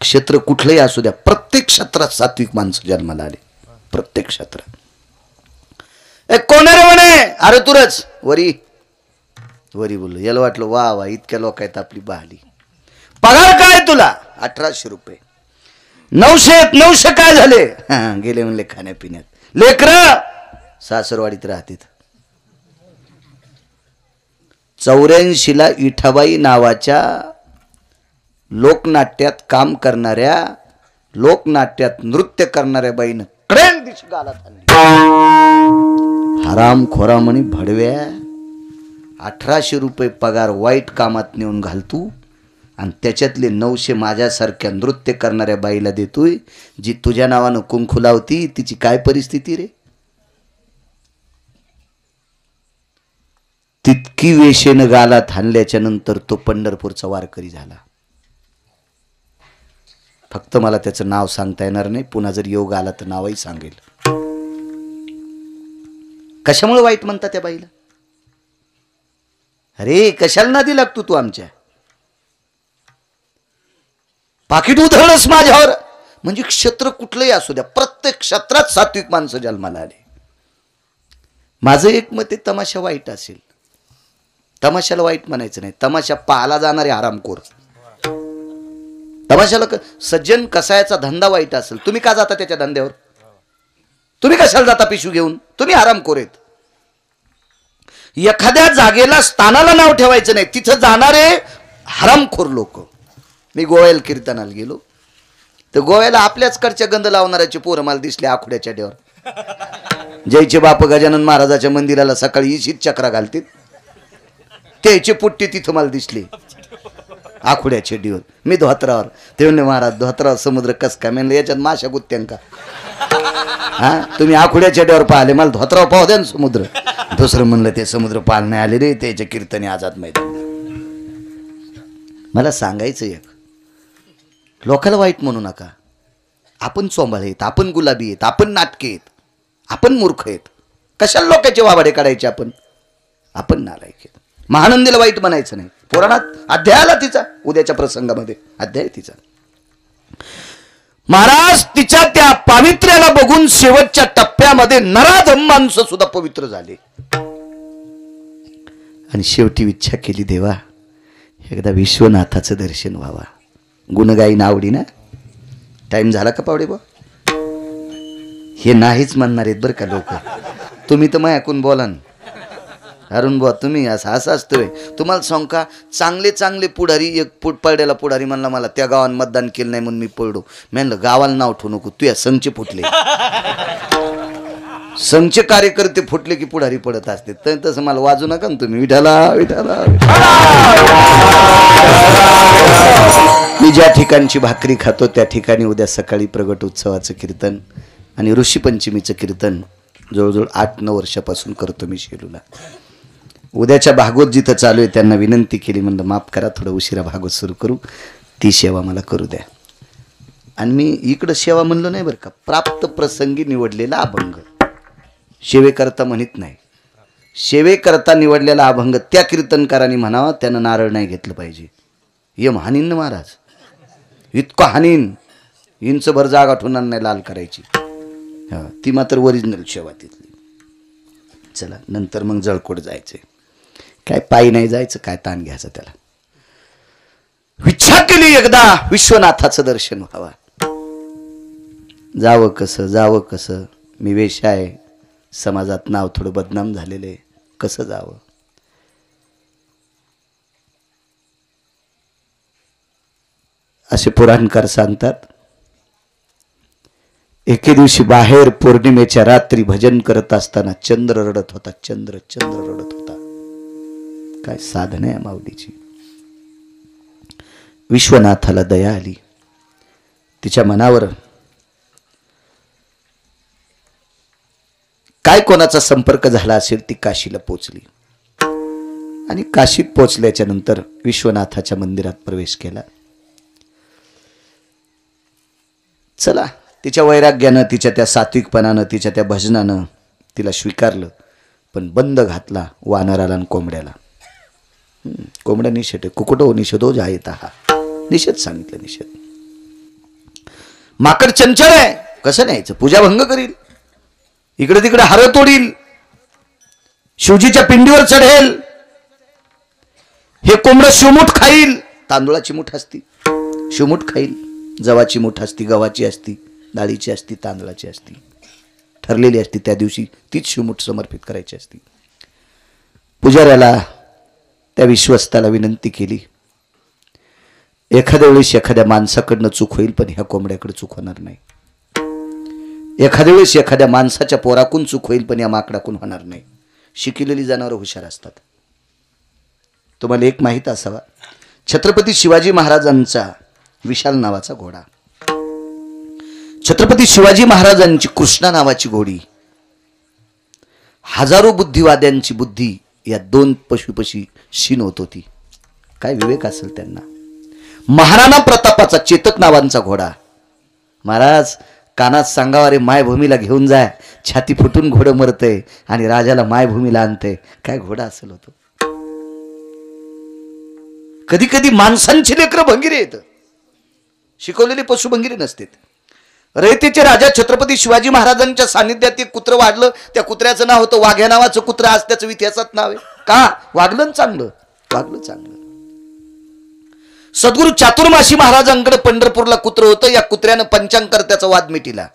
क्षेत्र कुठलंही असू द्या, प्रत्येक क्षेत्रात सात्विक माणसं जन्माला आले. प्रत्येक क्षेत्रात. कोण रे म्हणे. अरे तुरच वरी वरी बोललो. याला वाटलं वा वा इतक्या लोकांत आपली बहाली. पगार काय तुला. 1800 रुपये. 900 काय झाले. गेले म्हणले खाण्यापिण्यात. लेकर सासरवाडीत राहतील. 84ला विठाबाई नावाच्या लोकनाट्यात काम करणाऱ्या, लोकनाट्यात नृत्य करणाऱ्या बाईनं कडेल दिशी गालात आणली. हरामखोरा म्हणे भडव्या. 1800 रुपये पगार वाईट कामात नेऊन घालतू आणि त्याच्यातले 900 माझ्यासारख्या नृत्य करणाऱ्या बाईला देतोय. जी तुझ्या नावानं कुंकू लावती तिची काय परिस्थिती रे. तितकी वेशेनं गालात हाणल्याच्या नंतर तो पंढरपूरचा वारकरी झाला. फक्त मला त्याचं नाव सांगता येणार नाही. पुन्हा जर योग आला तर नावही सांगेल. कशामुळे वाईट म्हणता त्या बाईला. अरे कशाला नादी लागतो तू आमच्या. पाकिट उधळलंस माझ्यावर. म्हणजे क्षेत्र कुठलंही असू द्या, प्रत्येक क्षेत्रात सात्विक माणसं जन्माला आले. माझं एक मत आहे, तमाशा वाईट असेल. तमाशाला वाईट म्हणायचं नाही. तमाशा पाहायला जाणारे आरामखोर. तमाशाला सज्जन कसायाचा धंदा वाईट असेल. तुम्ही का जाता त्याच्या धंद्यावर. तुम्ही कशाला जाता पिशू घेऊन. तुम्ही आरामखोर आहेत. एखाद्या जागेला स्थानाला नाव ठेवायचं नाही. तिथं जाणारे हरामखोर लोक. मी गोव्याला कीर्तनाला गेलो तर गोव्याला आपल्याच कडच्या गंध लावणाऱ्याचे पोरं मला दिसले आखुड्याच्या डेवर. जयचे बाप गजानन महाराजाच्या मंदिराला सकाळी इशीत चक्रा घालतील त्याचे पुट्टी तिथं मला दिसले आखुड्याचे डिवर. मी धोत्रावर. ते म्हणले महाराज धोत्रावर समुद्र कस काय. म्हणलं याच्यात माशा गुत्त्यांका. हा तुम्ही आखुड्याच्या डेवर पाहिले, मला धोत्रावर पाहू द्या ना समुद्र. दुसरं म्हणलं ते समुद्र पाल नाही आले रे त्याच्या कीर्तने आझाद मैदान. मला सांगायचं एक, लोकाला वाईट म्हणू नका. आपण चोंबाळे आहेत, आपण गुलाबी आहेत, आपण नाटके आहेत, आपण मूर्ख आहेत. कशाला लोकांचे वाबाडे काढायचे. आपण नालायक आहेत. महानंदीला वाईट म्हणायचं नाही. पुराणात अध्यायाला तिचा उद्याच्या प्रसंगामध्ये अध्याय तिचा. महाराज तिच्या त्या पावित्र्याला बघून शेवटच्या टप्प्यामध्ये नराधम माणसं सुद्धा पवित्र झाले. आणि शेवटी इच्छा केली देवा एकदा विश्वनाथाचं दर्शन व्हावा. गुणगाईन आवडी ना. टाइम झाला का पावडे बा? हे नाहीच म्हणणार आहेत बरं का लोक. तुम्ही तर मग ऐकून बोला ना. अरुण बुवा तुम्ही असं असतोय. तुम्हाला सांग का, चांगले चांगले पुढारी, एक पळड्याला पुढारी म्हणला मला त्या गावात मतदान केलं नाही म्हणून मी पळलो. मी म्हणलं गावाला नाव ठेवू नको, तू या संघचे फुटले. संघचे कार्यकर्ते फुटले की पुढारी पडत असते. तर तसं मला वाजू नका ना तुम्ही. विठाला विठाला. मी ज्या ठिकाणची भाकरी खातो त्या ठिकाणी उद्या सकाळी प्रगट उत्सवाचं कीर्तन आणि ऋषीपंचमीचं कीर्तन जवळजवळ 8-9 वर्षापासून करतो मी शेलूला. उद्याच्या भागवत जिथं चालू आहे त्यांना विनंती केली, म्हणलं माफ करा थोडं उशिरा भागवत सुरू करू, ती सेवा मला करू द्या. आणि मी इकडं सेवा म्हणलो नाही बरं का, प्राप्त प्रसंगी निवडलेला अभंग. सेवेकरता म्हणत नाही. सेवेकरता निवडलेला अभंग त्या कीर्तनकारांनी म्हणावा, त्यानं नारळ नाही घेतलं पाहिजे. यम हानीन ना महाराज, इतकं हानीन, इंचभर जागा ठेवणार नाही लाल करायची. हा, ती मात्र ओरिजिनल सेवा तिथली. चला नंतर मग जळकोट जायचे. काय पायी नाही जायचं, काय ताण घ्यायचं त्याला. इच्छा केली एकदा विश्वनाथाचं दर्शन व्हावं. जावं कसं, जावं कसं. मी वेश्या आहे, समाजात नाव थोडं बदनाम झालेले, कसं जावं. असे पुराणकार सांगतात. एके दिवशी बाहेर पौर्णिमेच्या रात्री भजन करत असताना चंद्र रडत होता. चंद्र रडत होता. काय साधना आहे माऊलीची. विश्वनाथाला दया आली. तिच्या मनावर काय कोणाचा संपर्क झाला असेल, ती काशीला पोचली. आणि काशीत पोचल्याच्या नंतर विश्वनाथाच्या मंदिरात प्रवेश केला. चला, तिच्या वैराग्यानं, तिच्या त्या सात्विकपणानं, तिच्या त्या भजनानं तिला स्वीकारलं. पण बंद घातला वानराला आणि कोंबड्याला. कोंबड्या निषेध, कुकुटो निषेधो जायता, हा निषेध सांगितलं. निषेध. माकड चंचल आहे, कसं न्यायचं, पूजा भंग करील, इकडे तिकडे हार तोडील, शिवजीच्या पिंडीवर चढेल. हे कोंबडं शिवमुठ खाईल. तांदूळाची मुठ असती, शिवमुठ खाईल. जवाची मुठ असती, गव्हाची असती, डाळीची असती, तांदळाची असती, ठरलेली असती. त्या दिवशी तीच शिवमुठ समर्पित करायची असती. पुजाऱ्याला, त्या विश्वस्ताला विनंती केली, एखाद्या वेळेस एखाद्या माणसाकडनं चूक होईल, पण ह्या कोंबड्याकडे चूक होणार नाही. एखाद्या वेळेस एखाद्या माणसाच्या पोराकून चूक होईल, पण या माकडाकून होणार नाही. शिकलेली जनावरं हुशार असतात. तुम्हाला एक माहीत असावा, छत्रपती शिवाजी महाराजांचा विशाल नावाचा घोडा, छत्रपती शिवाजी महाराजांची कृष्णा नावाची घोडी, हजारो बुद्धिवाद्यांची बुद्धी या 2 पशुपशी शीन होत होती. काय विवेक असेल त्यांना. महाराणा प्रतापाचा चेतक नावांचा घोडा. महाराज कानात सांगावा, रे मायभूमीला घेऊन जाय, छाती फुटून घोडं मरतय आणि राजाला मायभूमीला आणतंय. काय घोडा असेल होतो. कधी कधी माणसांची लेकरं भंगिरी येतं, शिकवलेले पशु भंगिरी नसते. रयतेचे राजा छत्रपती शिवाजी महाराजांच्या सानिध्यात एक कुत्र वाढलं. त्या कुत्र्याचं नाव होतं वाघ्या नावाचं कुत्र. आज त्याचं इतिहासात नाव आहे. का वागलं चांगलं, वागलं चांगलं. सद्गुरू चातुर्मासी महाराजांकडे पंढरपूरला कुत्र होतं. या कुत्र्यानं पंचांगकर्त्याचा वाद मिटिला.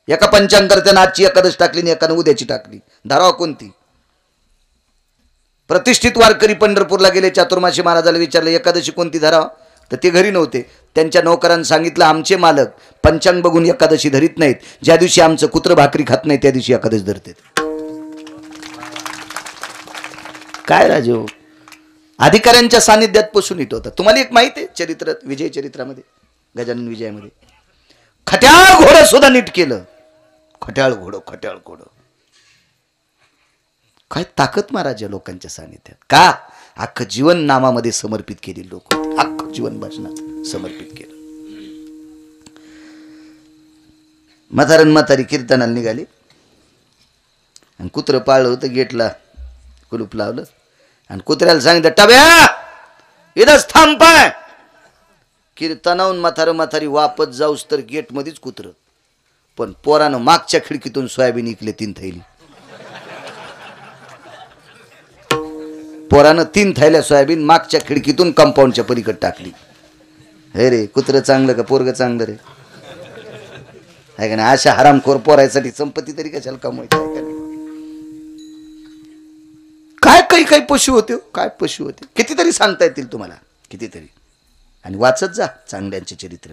एका पंचांगकर्त्यानं आजची एकादश टाकली आणि एकानं उद्याची टाकली. धारावा कोणती. प्रतिष्ठित वारकरी पंढरपूरला गेले. चातुर्मासी महाराजाला विचारलं एकादशी कोणती धरावा, तर ते घरी नव्हते. त्यांच्या नौकरांनी सांगितलं आमचे मालक पंचांग बघून एकादशी धरीत नाहीत. ज्या दिवशी आमचं कुत्र भाकरी खात नाही त्या दिवशी एकादशी धरतात. काय राजो, अधिकाऱ्यांच्या सानिध्यात पशु नीट होता. तुम्हाला एक माहिती आहे चरित्र, विजय चरित्रामध्ये, गजानन विजयामध्ये खट्याळ घोडं सुद्धा नीट केलं. खट्याळ घोडं, खट्याळ घोडं. काय ताकद महाराज या लोकांच्या सानिध्यात. का अख्खं जीवन नामामध्ये समर्पित केली लोक होती. अख्खं जीवन भजनात समर्पित केलं. म्हातारण म्हातारी कीर्तनाला निघाली आणि कुत्रं पाळलं होतं. गेटला कुलूप लावलं आणि कुत्र्याला सांगितलं टब्या इथंच थांब पाय. कीर्तनाहून म्हातारी वापस जाऊस तर गेट मध्येच कुत्र. पण पोरानं मागच्या खिडकीतून सोयाबीन इकले 3 थैली. पोरानं 3 थैल्या सोयाबीन मागच्या खिडकीतून कंपाऊंडच्या पलीकडे टाकली. हे रे कुत्र चांगलं का पोरग चांगलं रे आहे का नाही? अशा हरामखोर पोरायसाठी संपत्ती तरी कशाला कमवायची आहे का नाही? काय काही काही पशु होते, काय पशु होते, कितीतरी सांगता येतील तुम्हाला, कितीतरी. आणि वाचत जा चांगल्यांचे चरित्र.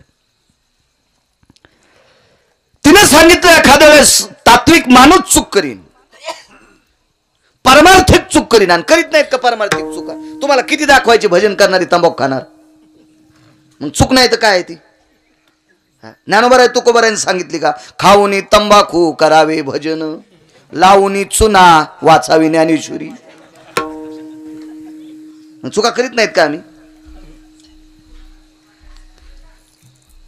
तिने सांगितलं एखाद्या वेळेस तात्विक माणूस चूक करीन, परमार्थिक चूक करीन. आणि करीत नाहीत का परमार्थिक चुका? तुम्हाला किती दाखवायची भजन करणारी तंबाखू खाणार, मग चूक नाही तर काय आहे ती? ज्ञानोबा तुकोबारांनी सांगितली का? खाऊनी तंबाखू करावे भजन, लावूनी चुना वाचावी ज्ञानेश्वरी. चुका करीत नाहीत का आम्ही?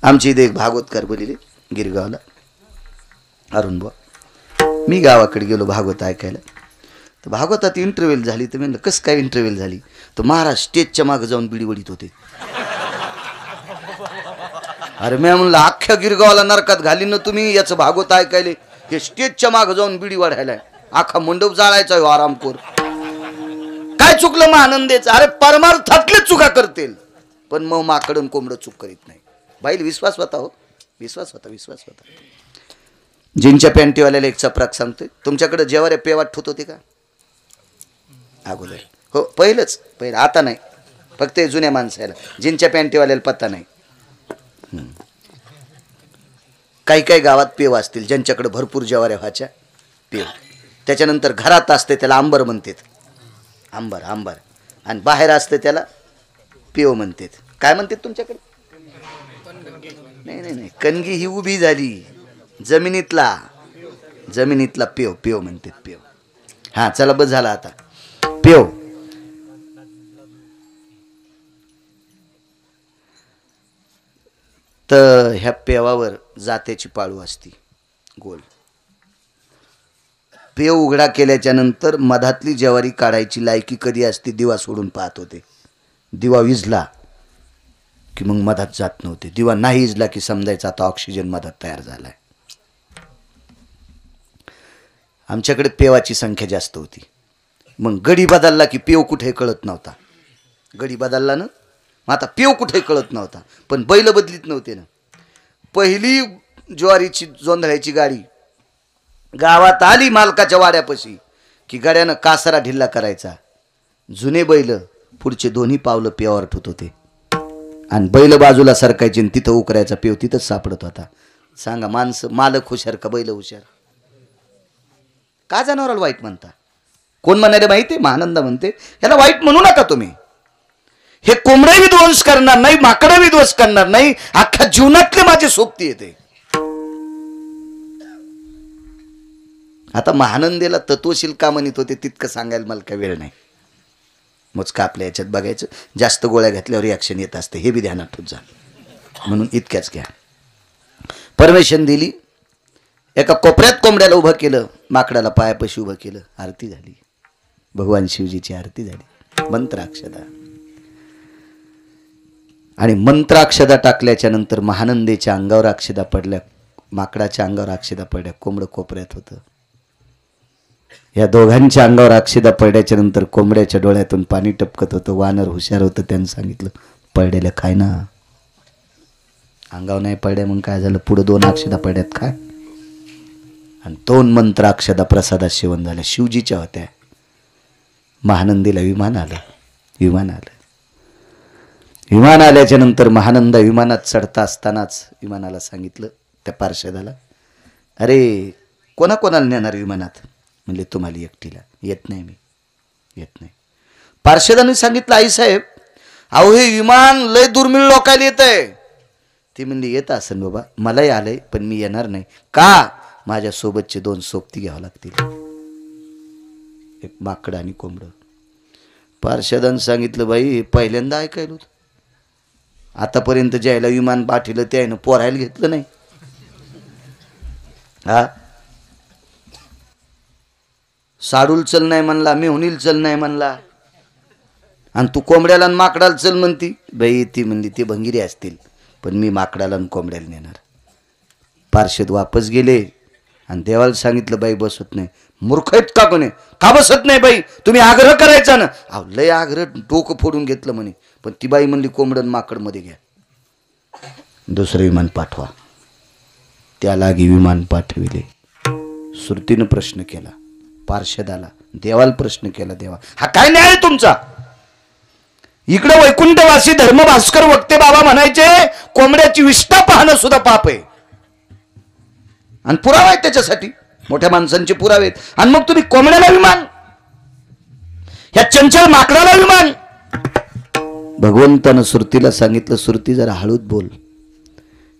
आमची इथे एक भागवतकार बोलले गिरगावला, अरुण बुवा. मी गावाकडे गेलो भागवत ऐकायला. तर भागवतात इंटरव्ह्यू झाली. तर म्हणलं कसं काय इंटरव्ह्यू झाली? तर महाराज स्टेजच्या मागे जाऊन बिडी वडीत होते. अरे मी म्हणलं अख्ख्या गिरगावाला नरकात घालीन ना तुम्ही याचं भागवत ऐकायले. हे स्टेजच्या मागे जाऊन बिडी वाढायला अख्खा मंडप जाळायचा हो आरामखोर. काय चुकलं मग आनंदेचं? अरे परमार्थातले चुका करतील, पण मग माकडन कोंबडं चूक करीत नाही. बाईल विश्वास होता, हो विश्वास होता, विश्वास होता. जिनच्या पॅन्टीवाल्याला एक चपराक सांगतोय. तुमच्याकडे जेवारे पेवाट ठेवत होते का अगोदर? हो पहिलंच, पहिलं, आता नाही. फक्त जुन्या माणसाला जिनच्या पॅन्टीवाल्याला पत्ता नाही. काही काही गावात पेव असतील ज्यांच्याकडे भरपूर जेवाऱ्या व्हायच्या पेव. त्याच्यानंतर घरात असते त्याला आंबर म्हणतात, आंबर आंबर. आणि बाहेर असते त्याला पेव म्हणतात. काय म्हणतात तुमच्याकडे? नाही नाही नाही, कणगी ही उभी झाली जमिनीतला, जमिनीतला पेव, पेव म्हणतात पेव. हा चला बस झाला आता पेव. तर ह्या पेवावर जात्याची पाळू असती गोल. पेव उघडा केल्याच्या नंतर मधातली ज्वारी काढायची लायकी कधी असते? दिवा सोडून पाहत होते. दिवा विजला की मग मधात जात नव्हते. दिवा नाही विजला की समजायचं आता ऑक्सिजन मधात तयार झालाय. आमच्याकडे पेवाची संख्या जास्त होती. मग गडी बदलला की पेव कुठे कळत नव्हता. गडी बदलला ना, मग आता पेव कुठे कळत नव्हता. पण बैल बदलीत नव्हते ना. पहिली ज्वारीची जोंधळ्याची गाडी गावात आली मालकाच्या वाड्यापाशी की गाड्यानं कासारा ढिल्ला करायचा. जुने बैल पुढचे दोन्ही पावलं पेवावर ठेवत होते आणि बैल बाजूला सरकायचे, तिथं उकरायचा पेव तिथंच सापडत होता. सांगा माणसं मालक हुशार का बैल हुशार? का जनावराला वाईट म्हणता? कोण म्हणाले माहिती? महानंदा म्हणते याला वाईट म्हणू नका तुम्ही. हे कोंबडे विध्वंस करणार नाही, माकडे विध्वंस करणार नाही, अख्ख्या जीवनातले माझे सोबती येते. आता महानंदेला तत्वशील का म्हणत होते तितकं सांगायला मला काय वेळ नाही. मोजका आपल्या याच्यात बघायचं. जास्त गोळ्या घातल्यावर रिॲक्शन येत असते हे बी ध्यानात ठेवत जा. म्हणून इतक्याच घ्या. परमिशन दिली. एका कोपऱ्यात कोंबड्याला उभं केलं, माकडाला पायापाशी उभं केलं. आरती झाली, भगवान शिवजीची आरती झाली. मंत्राक्षदा आणि मंत्राक्षदा टाकल्याच्या नंतर महानंदेच्या अंगावर अक्षदा पडल्या, माकडाच्या अंगावर अक्षदा पडल्या. कोंबडं कोपऱ्यात होतं. या दोघांच्या अंगावर अक्षदा पडल्याच्या नंतर कोंबड्याच्या डोळ्यातून पाणी टपकत होतं. वानर हुशार होतं, त्यानं सांगितलं पडलेलं खाय ना. अंगावर नाही पडल्या मग काय झालं? पुढे 2 अक्षदा पडल्यात काय. आणि 2 मंत्राक्षदा प्रसादात सेवन झाल्या. शिवजीच्या होत्या. महानंदीला विमान आलं. विमान आलं. विमान आल्याच्या नंतर महानंद विमानात चढता असतानाच विमानाला सांगितलं त्या पार्षदाला, अरे कोणाकोणाला नेणार विमानात? म्हणले तुम्हाला एकटीला. येत नाही मी, येत नाही. पार्षदाने सांगितलं आईसाहेब अहो हे विमान लय दुर्मिळ लोकायला येत आहे. ती म्हणली येत असेल बाबा, मलाही आलंय पण मी येणार नाही. का? माझ्या सोबतचे 2 सोबती घ्यावं लागतील, एक माकड आणि कोंबडं. पार्षदानं सांगितलं बाई हे पहिल्यांदा ऐकायला होतं. आतापर्यंत ज्याला विमान पाठवलं त्यानं पोरायला घेतलं नाही. हा साडूल चल नाही म्हणला, मेहुनील चल नाही म्हणला, आणि तू कोंबड्याला आणि माकडाला चल म्हणती. बाई ती म्हणली ते भंगिरी असतील पण मी माकडाला आणि कोंबड्याला नेणार. पार्षद वापस गेले आणि देवाला सांगितलं बाई बसत नाही. मूर्ख आहेत का कोणी? का बसत नाही बाई? तुम्ही आग्रह करायचा ना. अहो लय आग्रह डोकं फोडून घेतलं म्हणे. पण ती बाई म्हणली कोंबडन माकड मध्ये घ्या. दुसरं विमान पाठवा. त्यालागी विमान पाठविले. सुरतीनं प्रश्न केला पार्षदाला, देवाला प्रश्न केला, देवा हा काय न्याय आहे तुमचा? इकडे वैकुंठवासी धर्मभास्कर वक्ते बाबा म्हणायचे कोंबड्याची विष्ठा पाहणं सुद्धा पाप आहे, आणि पुरावा आहेत त्याच्यासाठी, मोठ्या माणसांचे पुरावे आहेत. आणि मग तुम्ही कोंबड्याला विमान, ह्या चंचल माकडाला विमान. भगवंतानं सुरतीला सांगितलं, सुरती जरा हळूच बोल.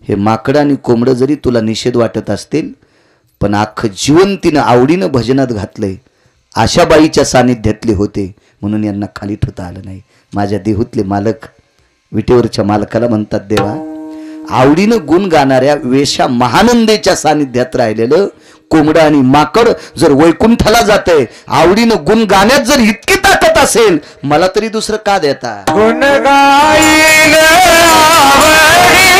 हे माकड आणि कोंबडं जरी तुला निषेध वाटत असतील, पण अख्खं जीवन तिनं आवडीनं भजनात घातलंय. अशा बाईच्या सानिध्यातले होते म्हणून यांना खाली ठेवता आलं नाही. माझ्या देहूतले मालक, विटेवरच्या मालकाला म्हणतात, देवा आवडीनं गुण गाणाऱ्या वेशा महानंदेच्या सानिध्यात राहिलेलं कोंबडं आणि माकड जर वैकुंठाला जातंय, आवडीनं गुण गाण्यात जर इतकी ताकद असेल, मला तरी दुसरं का देता? गुण गाईल आवडी